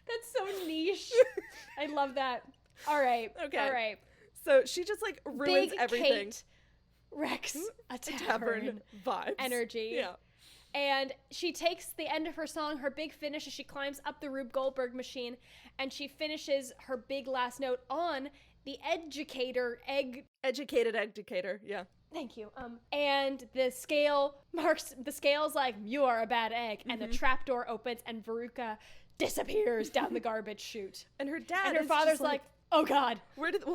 That's so niche. I love that. All right. Okay. All right. So she just like ruins Big everything. Kate wrecks a Tavern tavern vibes. energy. Yeah. And she takes the end of her song, her big finish, as she climbs up the Rube Goldberg machine, and she finishes her big last note on the educated educator. Yeah. Thank you. And the scale's like, you are a bad egg, and the trapdoor opens and Veruca disappears down the garbage chute. And her dad And her is father's just like, oh God.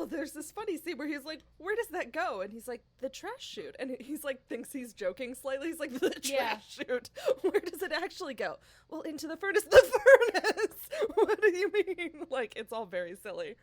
there's this funny scene where he's like, where does that go? And he's like, the trash chute. And he's like, thinks he's joking slightly. He's like, the trash chute. Where does it actually go? Well, into the furnace. The furnace. What do you mean? Like, it's all very silly.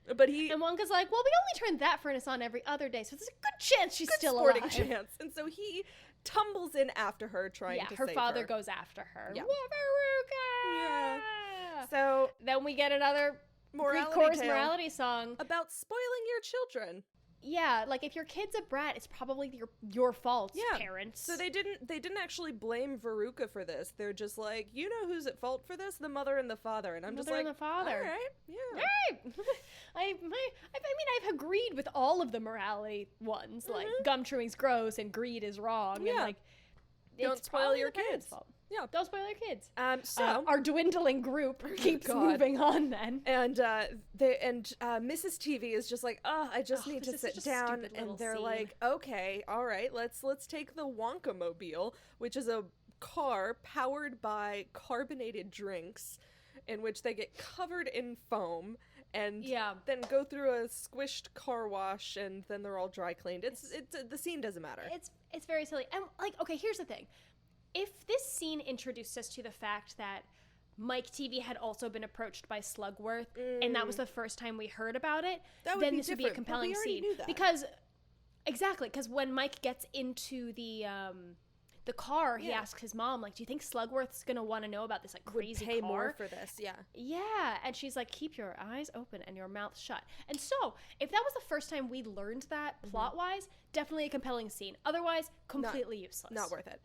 But And Wonka's like, well, we only turn that furnace on every other day, so there's a good chance she's still sporting alive. chance. And so he tumbles in after her, trying to her save father her. goes after her. Yeah. Veruca! Yeah. So Then we get another morality Greek chorus tale morality song. about spoiling your children. Yeah, like if your kid's a brat, it's probably your fault, Yeah. parents. So they didn't actually blame Veruca for this. They're just like, you know who's at fault for this? The mother and the father. And I'm just Mother like, and the father. all right, yeah. Right. I mean, I've agreed agreed with all of the morality ones, like gum chewing's gross and greed is wrong, and like don't it's spoil probably your the parents' kids. fault. Yeah. Don't spoil your kids. So our dwindling group keeps moving on then. and Mrs. TV is just like, I just need to this is sit such a down, stupid and little they're scene. like, okay, all right, let's take the Wonka mobile, which is a car powered by carbonated drinks, in which they get covered in foam and then go through a squished car wash, and then they're all dry cleaned. It's the scene doesn't matter. It's very silly. And like, okay, here's the thing. If this scene introduced us to the fact that Mike TV had also been approached by Slugworth, and that was the first time we heard about it, then this would be a compelling scene. Because when Mike gets into the car, he asks his mom, like, do you think Slugworth's gonna want to know about this like crazy pay car? more for this? Yeah, and she's like, keep your eyes open and your mouth shut. And so, if that was the first time we learned that plot-wise, definitely a compelling scene. Otherwise, completely useless. Not worth it.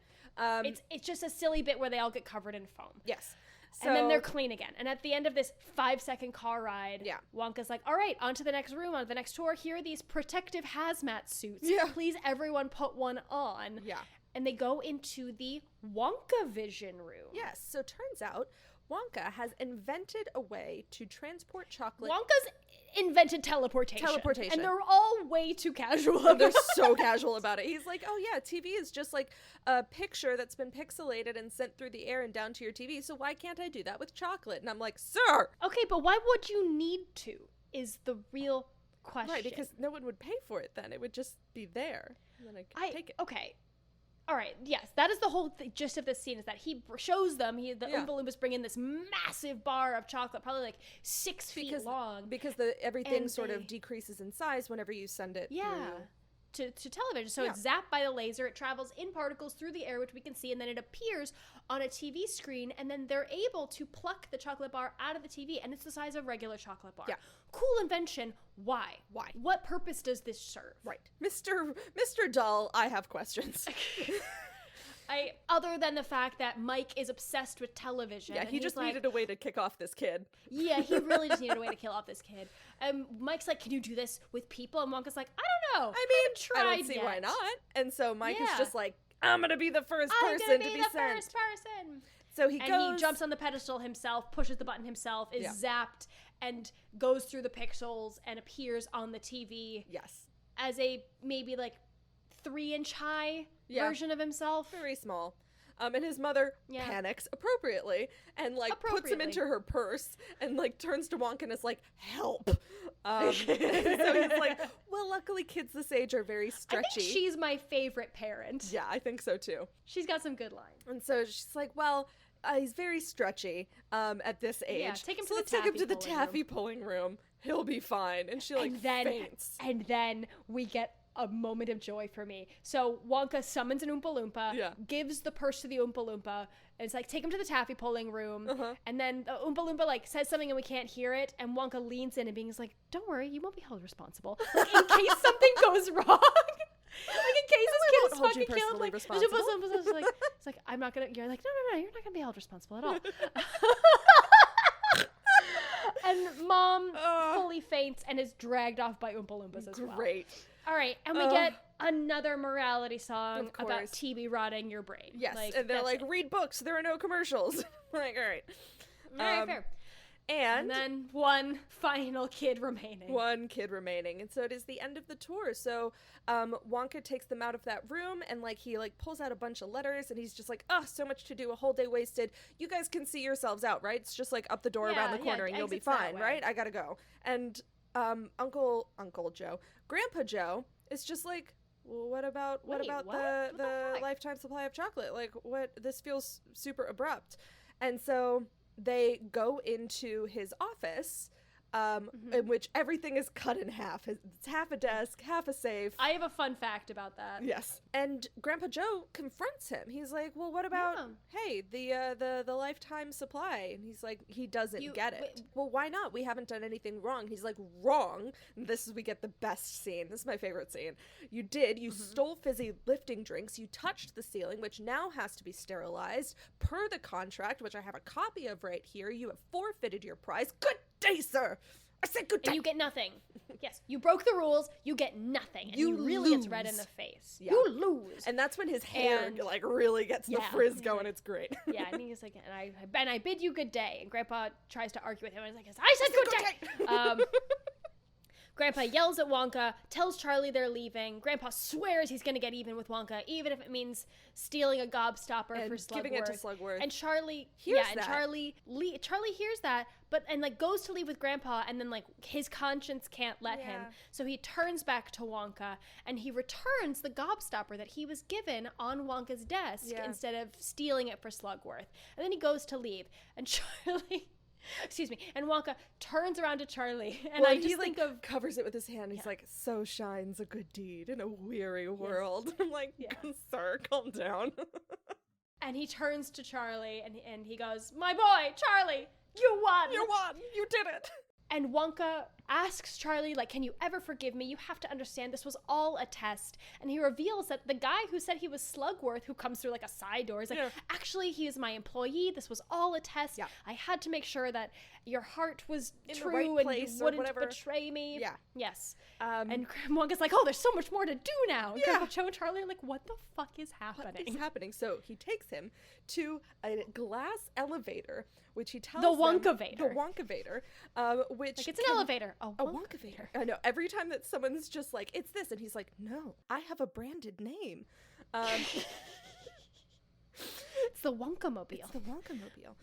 It's just a silly bit where they all get covered in foam. Yes. And then they're clean again. And at the end of this 5-second car ride, Wonka's like, all right, on to the next room, on to the next tour. Here are these protective hazmat suits. Yeah. Please, everyone put one on. Yeah. And they go into the Wonka vision room. Yes. So turns out Wonka has invented a way to transport chocolate. Wonka's invented teleportation. And they're all way too casual. They're so casual about it. He's like, oh yeah, TV is just like a picture that's been pixelated and sent through the air and down to your TV, so why can't I do that with chocolate? And I'm like, sir! Okay, but why would you need to, is the real question. Right, because no one would pay for it then. It would just be there. And then I could take it. Okay. All right, yes, that is the whole gist of this scene, is that he shows them, the Oompa Loompas bring in this massive bar of chocolate, probably like 6 feet long. Because everything sort of decreases in size whenever you send it through. To television. So it's zapped by the laser, it travels in particles through the air, which we can see, and then it appears on a TV screen, and then they're able to pluck the chocolate bar out of the TV, and it's the size of a regular chocolate bar. Yeah. Cool invention. Why? What purpose does this serve? Right. Mr. Dull, I have questions. Other than the fact that Mike is obsessed with television. Yeah, he just needed a way to kick off this kid. Yeah, he really just needed a way to kill off this kid. Mike's like, can you do this with people? And Wonka's like, I don't know. I mean, I don't see why not. And so Mike is just like, I'm going to be the first person to be sent. So he jumps on the pedestal himself, pushes the button himself, is zapped, and goes through the pixels and appears on the TV. Yes. As a maybe like 3-inch high version of himself. Very small. And his mother panics appropriately and like puts him into her purse and like turns to Wonka and is like, help. So he's like, well, luckily kids this age are very stretchy. I think she's my favorite parent. Yeah, I think so too. She's got some good lines. And so she's like, well, he's very stretchy at this age. Yeah, take him so let's take him to the taffy pulling room. He'll be fine. And she faints. And then we get a moment of joy for me. So Wonka summons an Oompa Loompa, gives the purse to the Oompa Loompa, and it's like, take him to the taffy pulling room. And then the Oompa Loompa like says something and we can't hear it, and Wonka leans in and being like, don't worry, you won't be held responsible. Like, in case something goes wrong. Like, in case this kid is fucking killed. Like, it's like, I'm not gonna, you're like, no, you're not gonna be held responsible at all. And Mom fully faints and is dragged off by Oompa Loompas as well. Great. All right, and we get another morality song about TV rotting your brain. Yes, and they're like, read books, there are no commercials. Like, all right. Very fair. And then one final kid remaining. And so it is the end of the tour. So Wonka takes them out of that room and like he like pulls out a bunch of letters and he's just like, oh, so much to do, a whole day wasted. You guys can see yourselves out, right? It's just like up the door around the corner and you'll be fine, right? I gotta go. And Uncle Joe, Grandpa Joe is just like, well, what about the lifetime supply of chocolate? Like, what? This feels super abrupt. And so they go into his office, in which everything is cut in half. It's half a desk, half a safe. I have a fun fact about that. Yes. And Grandpa Joe confronts him. He's like, well, what about, hey, the lifetime supply? And he's like, he doesn't get it. Well, why not? We haven't done anything wrong. He's like, wrong. And we get the best scene. This is my favorite scene. You stole Fizzy Lifting drinks. You touched the ceiling, which now has to be sterilized. Per the contract, which I have a copy of right here, you have forfeited your prize. Good day, sir. I said good day. And you get nothing. Yes, you broke the rules, you get nothing. And You he really gets red lose. in the face. Yeah. You lose. And that's when his hair And- like really gets the Yeah. frizz going. It's great. Yeah, and he's like, and I bid you good day. And Grandpa tries to argue with him, and he's like, I said good day. Grandpa yells at Wonka, tells Charlie they're leaving. Grandpa swears he's going to get even with Wonka, even if it means stealing a gobstopper And for Slugworth. giving it to Slugworth. And Charlie Hears and that. Charlie hears that, but like goes to leave with Grandpa, and then like his conscience can't let him. So he turns back to Wonka, and he returns the gobstopper that he was given on Wonka's desk instead of stealing it for Slugworth. And then he goes to leave, and Charlie... Excuse me. And Wonka turns around to Charlie, and I just think of... covers it with his hand. He's like, so shines a good deed in a weary world. I'm like, sir, calm down. And he turns to Charlie, and he goes, my boy, Charlie, you won! You won! You did it! And Wonka asks Charlie, like, can you ever forgive me? You have to understand this was all a test. And he reveals that the guy who said he was Slugworth, who comes through like a side door, is like, actually, he is my employee. This was all a test. Yeah. I had to make sure that your heart was In the true right and place you or wouldn't whatever. betray me. Yeah. Yes. And And Wonka's like, oh, there's so much more to do now. And Grandpa Joe and Charlie are like, what the fuck is happening? what is happening? So he takes him to a glass elevator, which he tells The them- Wonkavator. The Wonkavator. Which Like, it's an elevator. A Wonkavator. I know. Every time that someone's just like, it's this, and he's like, no, I have a branded name. It's the Wonkamobile. It's the Wonkamobile.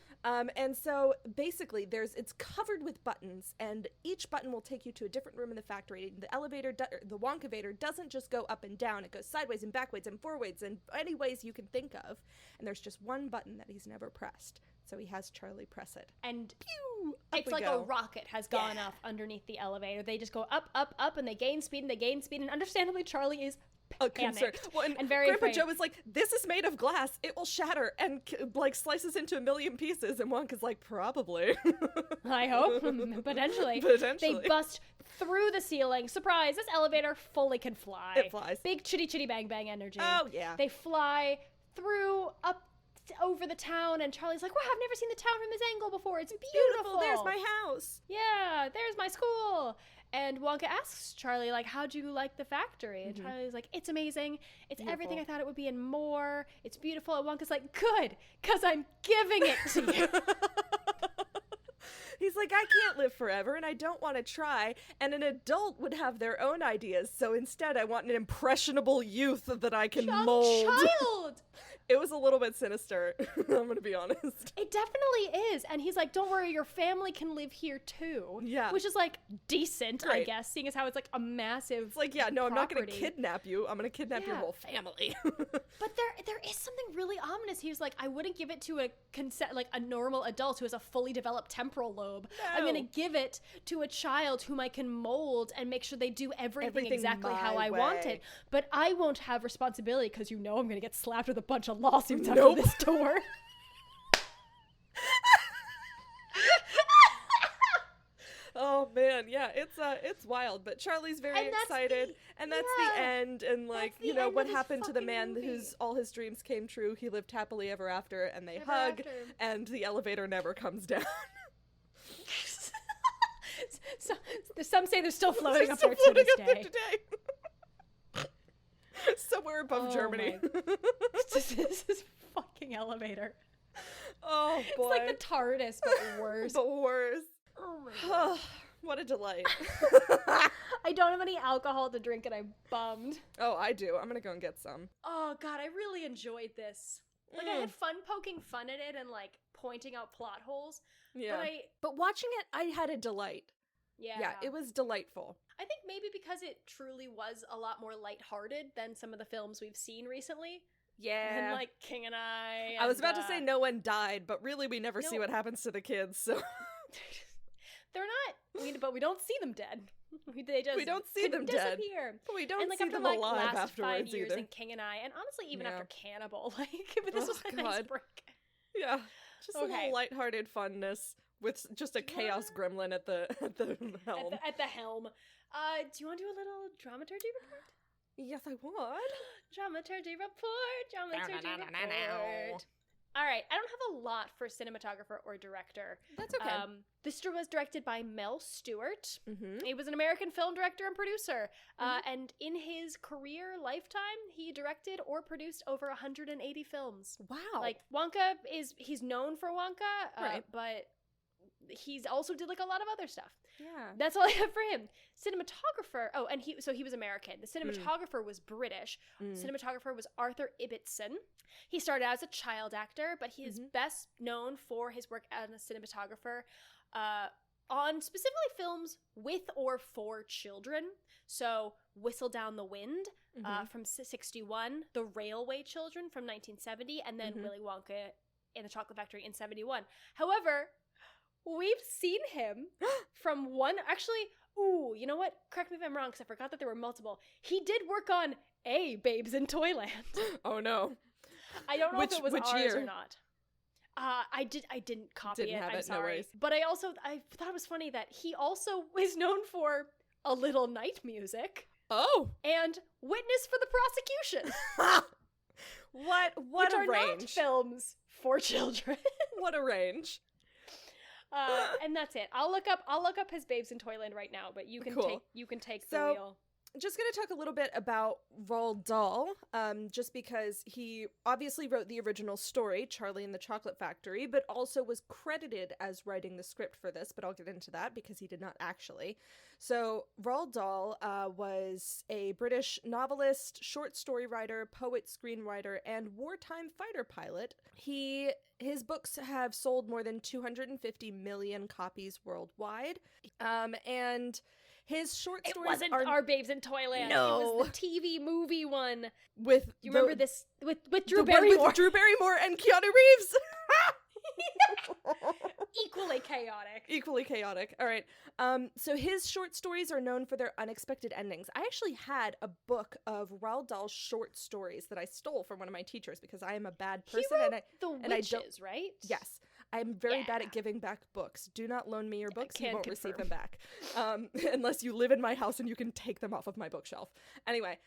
And so basically it's covered with buttons, and each button will take you to a different room in the factory. The elevator, the Wonkavator doesn't just go up and down. It goes sideways and backwards and forwards and any ways you can think of. And there's just one button that he's never pressed. So he has Charlie press it. And Pew! Up it's we like go. a rocket has gone up underneath the elevator. They just go up, up, up, and they gain speed, and understandably, Charlie is A concern. panicked Well, and very Grandpa afraid. Joe is like, this is made of glass. It will shatter and like slices into a million pieces. And Wonka's like, probably. I hope, potentially. Potentially. They bust through the ceiling. Surprise, this elevator fully can fly. It flies. Big chitty chitty bang bang energy. Oh, yeah. They fly through, up, over the town, and Charlie's like, wow, I've never seen the town from this angle before. It's beautiful. There's my house. Yeah, there's my school. And Wonka asks Charlie, like, how'd you like the factory? And Charlie's like, it's amazing. It's everything I thought it would be and more. It's beautiful. And Wonka's like, good, because I'm giving it to you. He's like, I can't live forever, and I don't want to try, and an adult would have their own ideas, so instead I want an impressionable youth that I can mold. Child! It was a little bit sinister, I'm gonna be honest. It definitely is. And he's like, don't worry, your family can live here too. Yeah. Which is like decent, I Great. guess, seeing as how it's like a massive It's like, yeah, no, I'm not gonna property. kidnap you, I'm gonna kidnap your Yeah. whole family. But there is something really ominous. He was like, I wouldn't give it to a normal adult who has a fully developed temporal lobe. I'm No. gonna give it to a child whom I can mold and make sure they do everything exactly how my I want way. it. But I won't have responsibility because I'm gonna get slapped with a bunch of lawsuits Nope. after this tour. Oh man, yeah, it's wild, but Charlie's very And that's excited, and that's the end, and like, the you know, end what of this happened to the fucking man movie. whose all his dreams came true, he lived happily ever after, and they Ever hug, after. and the elevator never comes down. So, some say they're still floating They're up still there to floating this up there day. today. Somewhere above Oh Germany. This is fucking elevator. Oh boy. It's like the TARDIS, but worse. But worse. Oh my god. What a delight. I don't have any alcohol to drink and I'm bummed. Oh, I do. I'm gonna go and get some. Oh god, I really enjoyed this. Like, I had fun poking fun at it and like pointing out plot holes. Yeah. But But watching it, I had a delight. Yeah, it was delightful. I think maybe because it truly was a lot more lighthearted than some of the films we've seen recently. Yeah. And like King and I. I was and, about to say no one died, but really we never see No. what happens to the kids, so They're not, but we don't see them dead. They just We don't see them dead. disappear. but we don't And like see after them like alive last 5 afterwards years either. in King and I, and honestly even Yeah. after Cannibal, like but this Oh, was a nice God. break. Yeah. Just a Okay. little lighthearted funness with just a chaos gremlin at the helm. At the helm. Do you want to do a little dramaturgy report? Yes, I would. Dramaturgy report. Dramaturgy report. All right, I don't have a lot for cinematographer or director. That's okay. This was directed by Mel Stewart. Mm-hmm. He was an American film director and producer. And in his career lifetime, he directed or produced over 180 films. Wow. Like, Wonka he's known for Wonka, Right. but he's also did like a lot of other stuff. Yeah. That's all I have for him. Cinematographer. Oh, and he was American. The cinematographer was British. Cinematographer was Arthur Ibbotson. He started out as a child actor, but he is best known for his work as a cinematographer on specifically films with or for children. So Whistle Down the Wind from 61, The Railway Children from 1970, and then Willy Wonka and the Chocolate Factory in 71. However, we've seen him from you know what? Correct me if I'm wrong, because I forgot that there were multiple. He did work on Babes in Toyland. Oh, no. I don't know if it was which ours year? or not. I didn't copy Didn't it. have I'm it, no sorry. worries. But I thought it was funny that he also is known for A Little Night Music Oh. and Witness for the Prosecution. What which a are range. not films for children. What a range. And that's it. I'll look up his Babes in Toyland right now, but you can Cool. take So, the wheel. Just going to talk a little bit about Roald Dahl, just because he obviously wrote the original story, Charlie and the Chocolate Factory, but also was credited as writing the script for this, but I'll get into that because he did not actually. So Roald Dahl was a British novelist, short story writer, poet, screenwriter, and wartime fighter pilot. His books have sold more than 250 million copies worldwide, and his short It stories wasn't are our Babes in Toyland. No. It was the TV movie one. with Do you remember this with Drew the one Barrymore? with Drew Barrymore and Keanu Reeves. Equally chaotic. Equally chaotic. All right. So his short stories are known for their unexpected endings. I actually had a book of Roald Dahl's short stories that I stole from one of my teachers because I am a bad person. He wrote and The and I don't- Witches, right? Yes. I'm very bad Yeah. at giving back books. Do not loan me your books. You can won't receive confirm. them back. Unless you live in my house and you can take them off of my bookshelf. Anyway,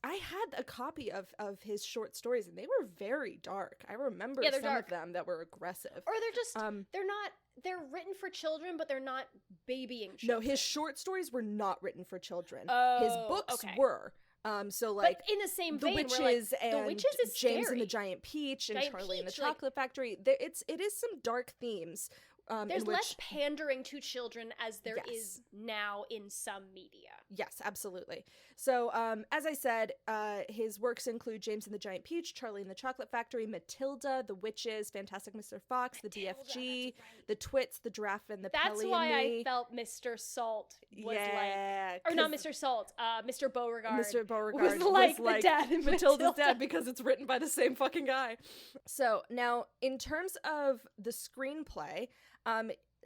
I had a copy of his short stories and they were very dark. I remember they're some dark. of them that were aggressive. Or they're just they're written for children, but they're not babying children. No, his short stories were not written for children. His Oh, books okay. were. So like but in the same The vein, Witches we're like, and The Witches is James scary. and the Giant Peach and Giant Charlie and the Peach, like- Chocolate Factory. It is some dark themes. There's in which, less pandering to children as there is Yes. now in some media. Yes, absolutely. So, as I said, his works include James and the Giant Peach, Charlie and the Chocolate Factory, Matilda, The Witches, Fantastic Mr. Fox, the DFG, The Twits, The Giraffe and the That's Pelly why and I Me. felt Mr. Salt was Yeah, like, or not 'cause Mr. Salt, Mr. Beauregard. Mr. Beauregard was like the dad in Matilda's Matilda. dad because it's written by the same fucking guy. So now, in terms of the screenplay,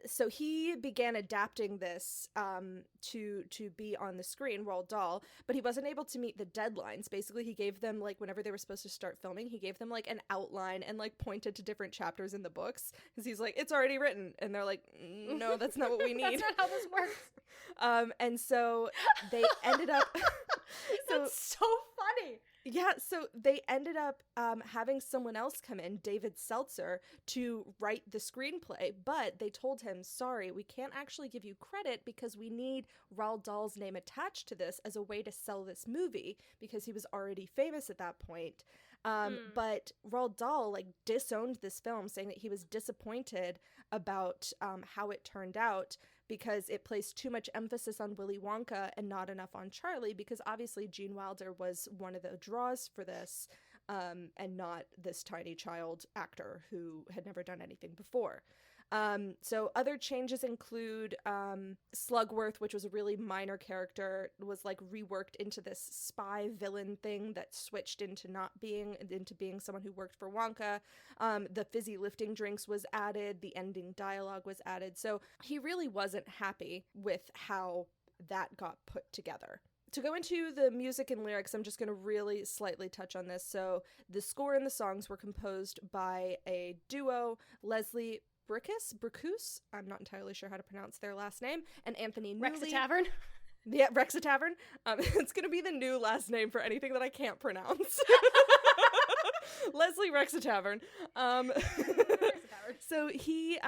so he began adapting this to be on the screen, Roald Dahl, but he wasn't able to meet the deadlines. Basically, he gave them, like, whenever they were supposed to start filming, he gave them, like, an outline and, like, pointed to different chapters in the books because he's like, it's already written. And they're like, no, that's not what we need. That's not how this works. And so they ended up... That's so funny. Yeah, so they ended up having someone else come in, David Seltzer, to write the screenplay, but they told him, sorry, we can't actually give you credit because we need Roald Dahl's name attached to this as a way to sell this movie because he was already famous at that point. But Roald Dahl, like, disowned this film, saying that he was disappointed about how it turned out because it placed too much emphasis on Willy Wonka and not enough on Charlie, because obviously Gene Wilder was one of the draws for this, and not this tiny child actor who had never done anything before. So other changes include Slugworth, which was a really minor character, was like reworked into this spy villain thing that switched into being someone who worked for Wonka. The Fizzy Lifting drinks was added, the ending dialogue was added. So he really wasn't happy with how that got put together. To go into the music and lyrics, I'm just going to really slightly touch on this. So the score and the songs were composed by a duo, Leslie Bricus, I'm not entirely sure how to pronounce their last name, and Anthony Newley. Rexa Tavern? Yeah, Rexa Tavern. It's going to be the new last name for anything that I can't pronounce. Leslie Rex a Tavern. So he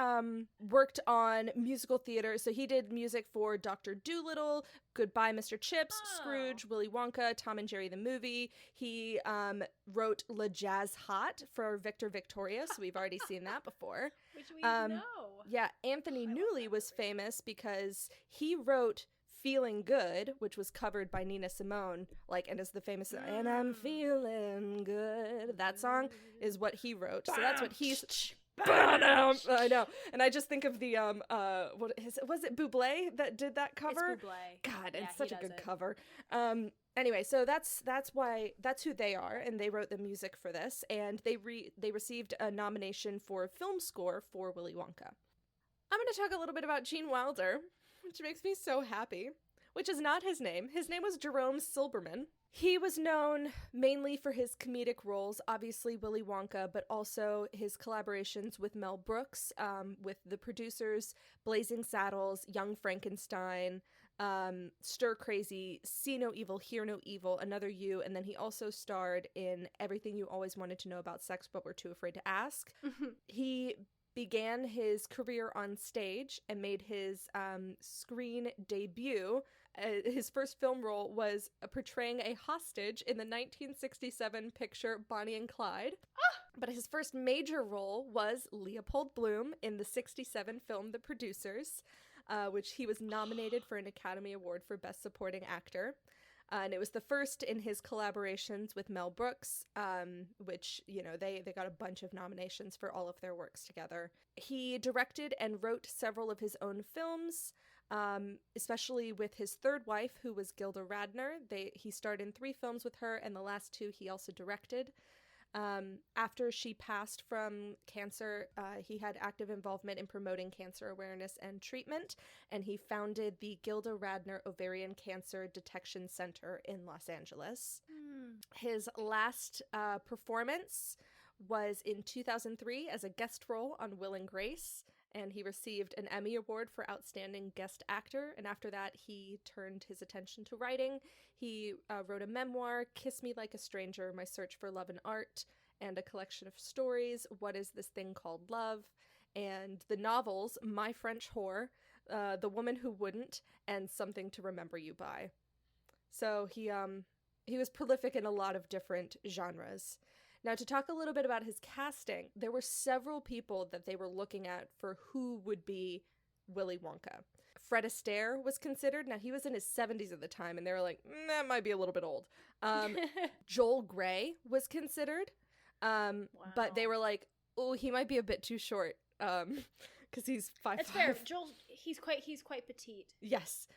worked on musical theater. So he did music for Dr. Dolittle, Goodbye, Mr. Chips, Scrooge, Willy Wonka, Tom and Jerry the movie. He wrote Le Jazz Hot for Victor Victoria, so we've already seen that before. Which we know. Yeah, Anthony Newley was famous because he wrote Feeling Good, which was covered by Nina Simone, and is the famous And I'm Feeling Good. That song is what he wrote. So that's what he's I know. And I just think of the was it Bublé that did that cover? It's Bublé. God, Yeah, it's such a good it. cover. Anyway, so that's who they are, and they wrote the music for this, and they received a nomination for film score for Willy Wonka. I'm going to talk a little bit about Gene Wilder, which makes me so happy, which is not his name. His name was Jerome Silberman. He was known mainly for his comedic roles, obviously Willy Wonka, but also his collaborations with Mel Brooks, with the producers Blazing Saddles, Young Frankenstein, Stir Crazy, See No Evil, Hear No Evil, Another You, and then he also starred in Everything You Always Wanted to Know About Sex But Were Too Afraid to Ask. He began his career on stage and made his screen debut. His first film role was portraying a hostage in the 1967 picture Bonnie and Clyde. But his first major role was Leopold Bloom in the 1967 film The Producers, which he was nominated for an Academy Award for Best Supporting Actor. And it was the first in his collaborations with Mel Brooks, which, they got a bunch of nominations for all of their works together. He directed and wrote several of his own films, especially with his third wife, who was Gilda Radner. He starred in 3 films with her, and the last 2 he also directed. After she passed from cancer, he had active involvement in promoting cancer awareness and treatment, and he founded the Gilda Radner Ovarian Cancer Detection Center in Los Angeles. His last performance was in 2003 as a guest role on Will and Grace, and he received an Emmy Award for Outstanding Guest Actor, and after that he turned his attention to writing. He wrote a memoir, Kiss Me Like a Stranger, My Search for Love and Art, and a collection of stories, What Is This Thing Called Love, and the novels My French Whore, The Woman Who Wouldn't, and Something to Remember You By. So he was prolific in a lot of different genres. Now, to talk a little bit about his casting, there were several people that they were looking at for who would be Willy Wonka. Fred Astaire was considered. Now, he was in his 70s at the time, and they were like, that might be a little bit old. Joel Grey was considered, but they were like, oh, he might be a bit too short, because he's 5'5". That's fair. Joel, he's quite petite. Yes.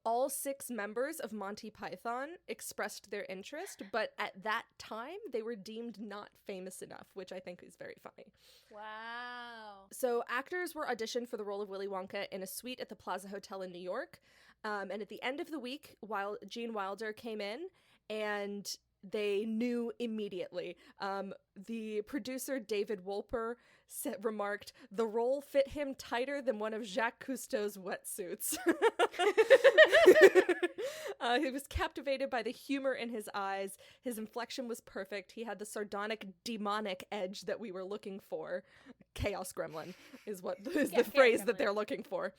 All 6 members of Monty Python expressed their interest, but at that time, they were deemed not famous enough, which I think is very funny. Wow. So actors were auditioned for the role of Willy Wonka in a suite at the Plaza Hotel in New York. And at the end of the week, Gene Wilder came in, and they knew immediately. The producer, David Wolper, remarked, the role fit him tighter than one of Jacques Cousteau's wetsuits. He was captivated by the humor in his eyes. His inflection was perfect. He had the sardonic, demonic edge that we were looking for. Chaos gremlin is the phrase that they're looking for.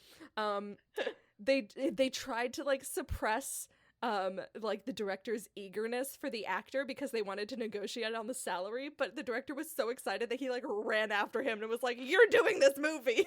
They tried to suppress the director's eagerness for the actor because they wanted to negotiate on the salary, but the director was so excited that he ran after him and was like, you're doing this movie.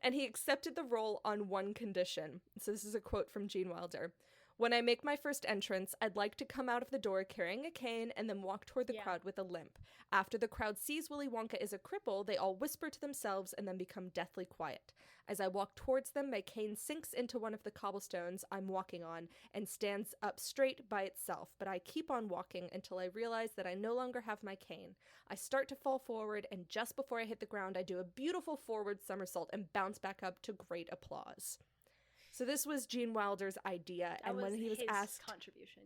And he accepted the role on one condition. So this is a quote from Gene Wilder. When I make my first entrance, I'd like to come out of the door carrying a cane and then walk toward the crowd with a limp. After the crowd sees Willy Wonka is a cripple, they all whisper to themselves and then become deathly quiet. As I walk towards them, my cane sinks into one of the cobblestones I'm walking on and stands up straight by itself, but I keep on walking until I realize that I no longer have my cane. I start to fall forward, and just before I hit the ground, I do a beautiful forward somersault and bounce back up to great applause. So this was Gene Wilder's idea, and when he was asked,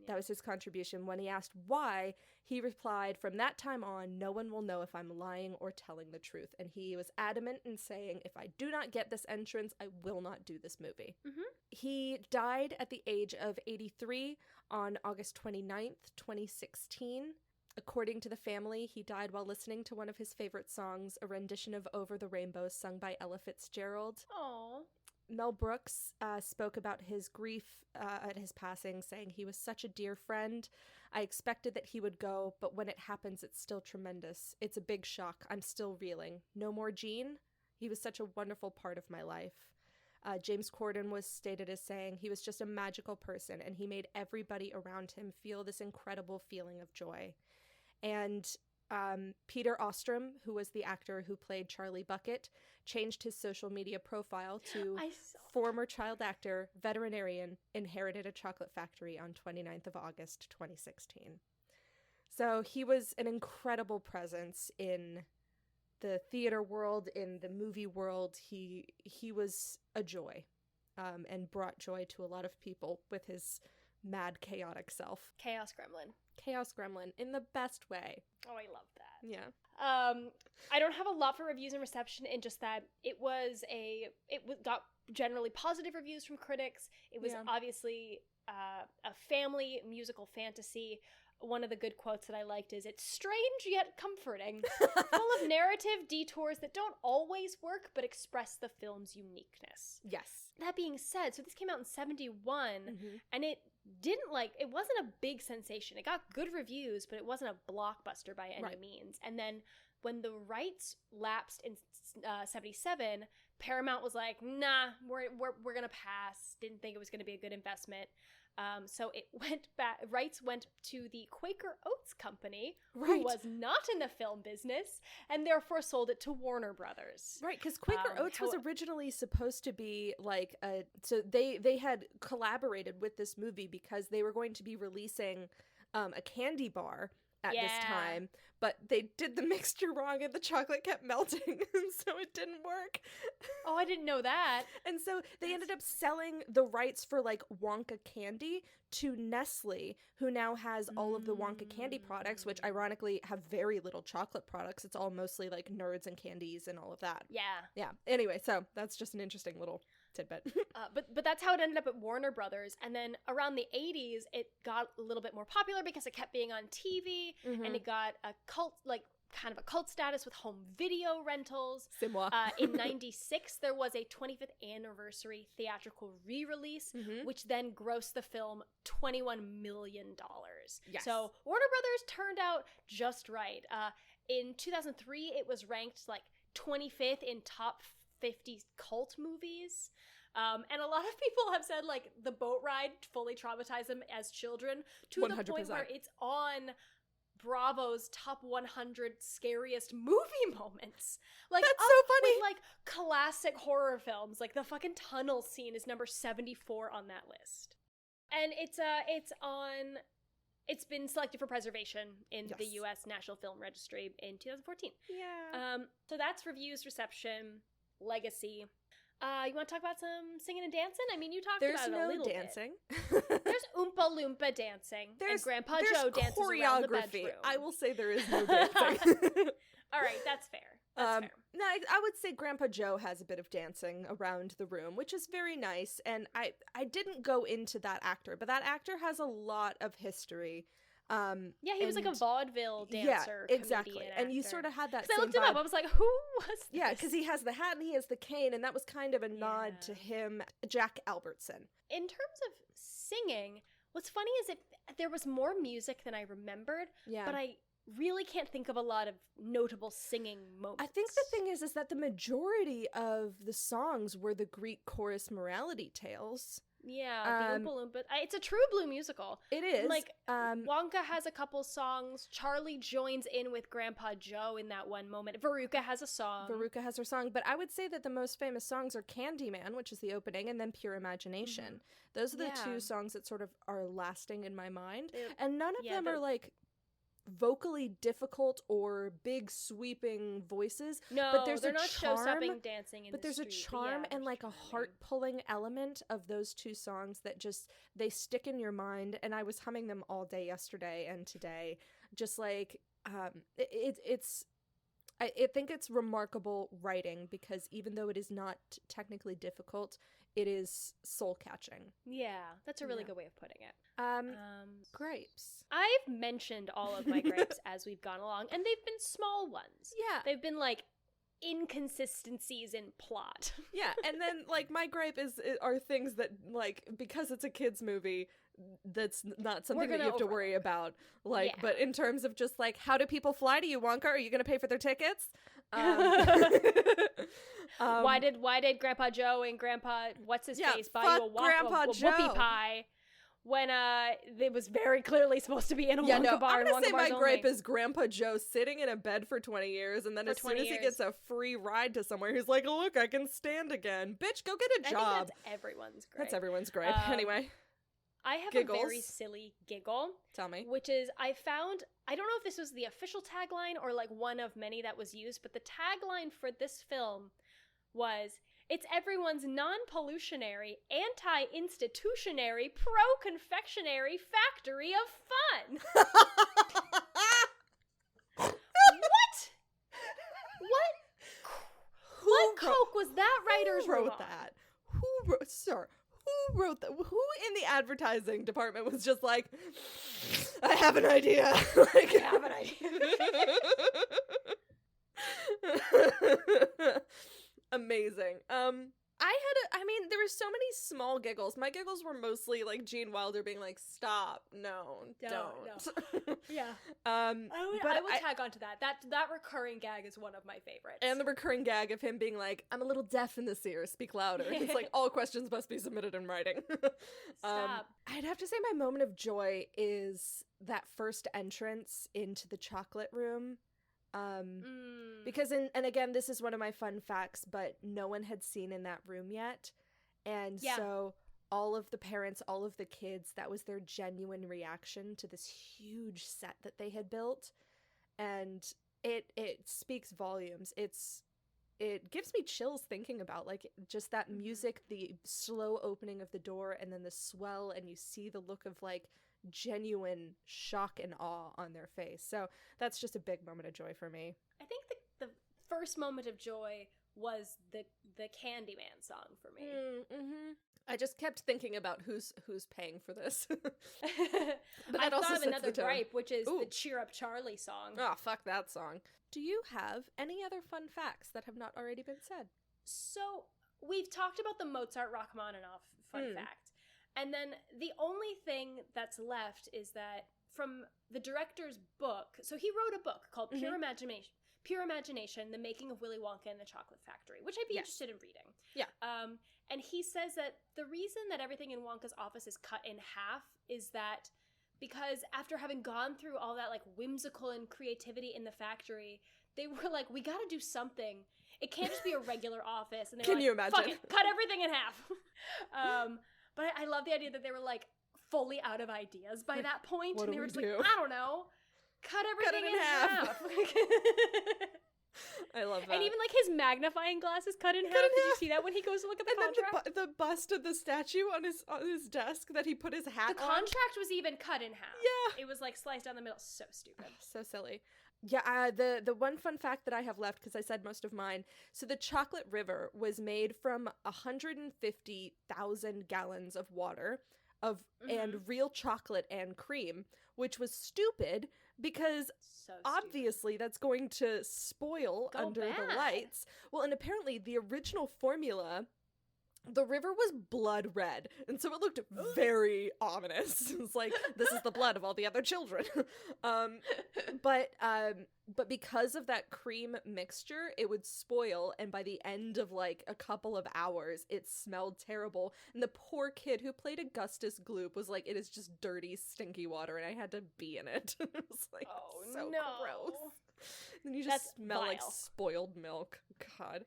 that was his contribution. When he asked why, he replied, "From that time on, no one will know if I'm lying or telling the truth." And he was adamant in saying, "If I do not get this entrance, I will not do this movie." Mm-hmm. He died at the age of 83 on August 29th, 2016. According to the family, he died while listening to one of his favorite songs, a rendition of Over the Rainbow sung by Ella Fitzgerald. Aww. Mel Brooks spoke about his grief at his passing, saying, "He was such a dear friend. I expected that he would go, but when it happens, it's still tremendous. It's a big shock. I'm still reeling. No more Gene? He was such a wonderful part of my life." James Corden was stated as saying, "He was just a magical person, and he made everybody around him feel this incredible feeling of joy." And Peter Ostrom, who was the actor who played Charlie Bucket, changed his social media profile to former child actor, veterinarian, inherited a chocolate factory on 29th of August, 2016. So he was an incredible presence in the theater world, in the movie world. He was a joy, and brought joy to a lot of people with his mad, chaotic self. Chaos Gremlin. Chaos Gremlin in the best way. Oh, I love that. Yeah. I don't have a lot for reviews and reception, in just that it got generally positive reviews from critics. It was obviously a family musical fantasy. One of the good quotes that I liked is, "It's strange yet comforting, full of narrative detours that don't always work but express the film's uniqueness." Yes. That being said, so this came out in 1971, and it wasn't a big sensation. It got good reviews, but it wasn't a blockbuster by any means. And then when the rights lapsed in 1977, Paramount was like, "Nah, we're gonna pass." Didn't think it was gonna be a good investment. So it went back. Rights went to the Quaker Oats Company, who was not in the film business, and therefore sold it to Warner Brothers. Right, because Quaker Oats was originally supposed to be like so they had collaborated with this movie because they were going to be releasing a candy bar at this time, but they did the mixture wrong and the chocolate kept melting, and so it didn't work. Oh, I didn't know that. And so they ended up selling the rights for like Wonka candy to Nestle, who now has all of the Wonka candy products, which ironically have very little chocolate products. It's all mostly like nerds and candies and all of that. Yeah. Anyway, so that's just an interesting little tidbit. But that's how it ended up at Warner Brothers. And then around the 80s, it got a little bit more popular because it kept being on TV, and it got a cult, like kind of a cult status with home video rentals. C'est moi. In 96, there was a 25th anniversary theatrical re-release, which then grossed the film $21 million. Yes. So Warner Brothers turned out just right. In 2003, it was ranked like 25th in top 50 cult movies. And a lot of people have said like the boat ride fully traumatized them as children, to 100%. The point where it's on Bravo's top 100 scariest movie moments. Like, that's so funny. With, like, classic horror films. Like, the fucking tunnel scene is number 74 on that list. And it's been selected for preservation in the U.S. National Film Registry in 2014. Yeah. So that's reviews, reception, legacy. You want to talk about some singing and dancing? I mean, you talked about it a little bit. There's no dancing. There's Oompa Loompa dancing. And Grandpa Joe dances choreography. around the bedroom. I will say there is no dancing. All right, that's fair. That's fair. No, I would say Grandpa Joe has a bit of dancing around the room, which is very nice. And I didn't go into that actor, but that actor has a lot of history. Yeah, he was like a vaudeville dancer. Yeah, exactly. Comedian, and you actor. sort of had that. I looked him up. I was like, who was this? Yeah, because he has the hat and he has the cane, and that was kind of a nod to him, Jack Albertson. In terms of singing, what's funny is there was more music than I remembered. Yeah. But I really can't think of a lot of notable singing moments. I think the thing is that the majority of the songs were the Greek chorus morality tales. Yeah, the Oompa Loompa. It's a true blue musical. It is. Like, Wonka has a couple songs. Charlie joins in with Grandpa Joe in that one moment. Veruca has a song. Veruca has her song. But I would say that the most famous songs are Candyman, which is the opening, and then Pure Imagination. Those are the two songs that sort of are lasting in my mind. And none of them are, like, vocally difficult or big sweeping voices. No, but there's they're a not charm, show-stopping dancing in but the there's street. A charm and like a heart-pulling element of those two songs that just, they stick in your mind. And I was humming them all day yesterday and today. Just like, I think it's remarkable writing, because even though it is not technically difficult, it is soul-catching. Yeah, that's a really Yeah. good way of putting it. Grapes. I've mentioned all of my grapes as we've gone along, and they've been small ones. Yeah. They've been like inconsistencies in plot. Yeah, and then like my gripe are things that like because it's a kids movie, that's not something that you have to worry about. Like, Yeah. but in terms of just like how do people fly to you, Wonka? Are you going to pay for their tickets? Why did Grandpa Joe and Grandpa what's his face buy fuck you a Grandpa whoopie Joe. pie when it was very clearly supposed to be in a Yeah, Wonka no, bar? I'm and gonna Wonka say my bars gripe only. is Grandpa Joe sitting in a bed for 20 years, and then For as soon 20 as he years. gets a free ride to somewhere, he's like, "Look, I can stand again, bitch. Go get a I job." think that's everyone's gripe. That's everyone's gripe. Anyway, I have a very Giggles. silly giggle, tell me. which is I found, I don't know if this was the official tagline or like one of many that was used, but the tagline for this film was, "It's everyone's non-pollutionary, anti-institutionary, pro-confectionary factory of fun." What Coke was that writer's Who room wrote on? that? Who wrote, sir? Who wrote that? Who in the advertising department was just like, I have an idea. Like, I have an idea. Amazing. I mean, there were so many small giggles. My giggles were mostly like Gene Wilder being like, "Stop, no, don't." Yeah. I I will tag onto that. That recurring gag is one of my favorites. And the recurring gag of him being like, "I'm a little deaf in this ear, speak louder." It's like all questions must be submitted in writing. Stop. I'd have to say my moment of joy is that first entrance into the chocolate room. Because and again, this is one of my fun facts, but no one had seen in that room yet. And so all of the parents, all of the kids, that was their genuine reaction to this huge set that they had built. And it speaks volumes. It gives me chills thinking about like just that music, the slow opening of the door and then the swell, and you see the look of like genuine shock and awe on their face. So that's just a big moment of joy for me. I think the first moment of joy was the Candyman song for me. I just kept thinking about who's paying for this. But I that also thought of sets another the tone. gripe, which is Ooh. the Cheer Up Charlie song. Oh, fuck that song. Do you have any other fun facts that have not already been said? So we've talked about the Mozart Rachmaninoff fun fact. And then the only thing that's left is that from the director's book, so he wrote a book called Pure Imagination, The Making of Willy Wonka and the Chocolate Factory, which I'd be interested in reading. Yeah. And he says that the reason that everything in Wonka's office is cut in half is that because after having gone through all that like whimsical and creativity in the factory, they were like, we gotta do something. It can't just be a regular office. And they were Can like, you imagine? Fuck it, cut everything in half. But I love the idea that they were like fully out of ideas by that point. What And do they were we just do? like, I don't know. Cut everything it in in half. I love that. And even like his magnifying glass is cut in half. in Did you half. see that when he goes to look at the and contract? then the bust of the statue on his desk that he put his hat The on. contract was even cut in half. Yeah. It was like sliced down the middle. So stupid. So silly. Yeah, the one fun fact that I have left, because I said most of mine, so the chocolate river was made from 150,000 gallons of water and real chocolate and cream, which was stupid because So stupid. obviously that's going to spoil Go under the bad. lights. Well, and apparently the original formula, the river was blood red, and so it looked very ominous. It's like, this is the blood of all the other children. But because of that cream mixture, it would spoil, and by the end of like a couple of hours, it smelled terrible. And the poor kid who played Augustus Gloop was like, it is just dirty, stinky water, and I had to be in it. It was like, so gross. And you just That's smell like vile. spoiled milk. God.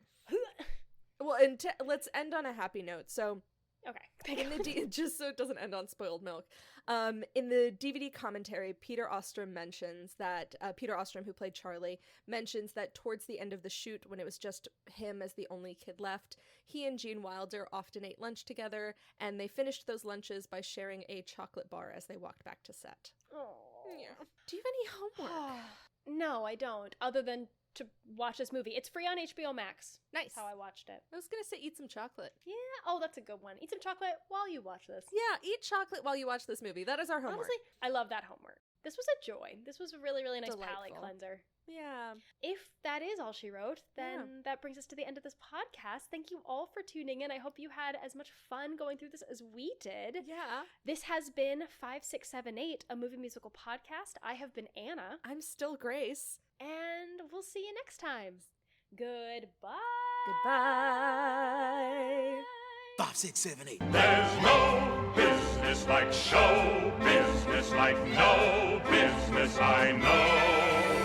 Well, and let's end on a happy note. So, Okay. in the just so it doesn't end on spoiled milk. In the DVD commentary, Peter Ostrom mentions that Peter Ostrom, who played Charlie, mentions that towards the end of the shoot, when it was just him as the only kid left, he and Gene Wilder often ate lunch together, and they finished those lunches by sharing a chocolate bar as they walked back to set. Oh. Yeah. Do you have any homework? No, I don't. Other than to watch this movie. It's free on HBO Max. Nice. That's how I watched it. I was gonna say eat some chocolate. Yeah. Oh, that's a good one. Eat some chocolate while you watch this. Yeah, eat chocolate while you watch this movie. That is our homework. Honestly, I love that homework. This was a joy. This was a really, really nice palate Delightful. cleanser. Yeah. If that is all she wrote, then that brings us to the end of this podcast. Thank you all for tuning in. I hope you had as much fun going through this as we did. Yeah. This has been 5678, a movie musical podcast. I have been Anna. I'm still Grace. And we'll see you next time. Goodbye. Goodbye. 5, 6, 7, 8. There's no business like show business, like no business I know.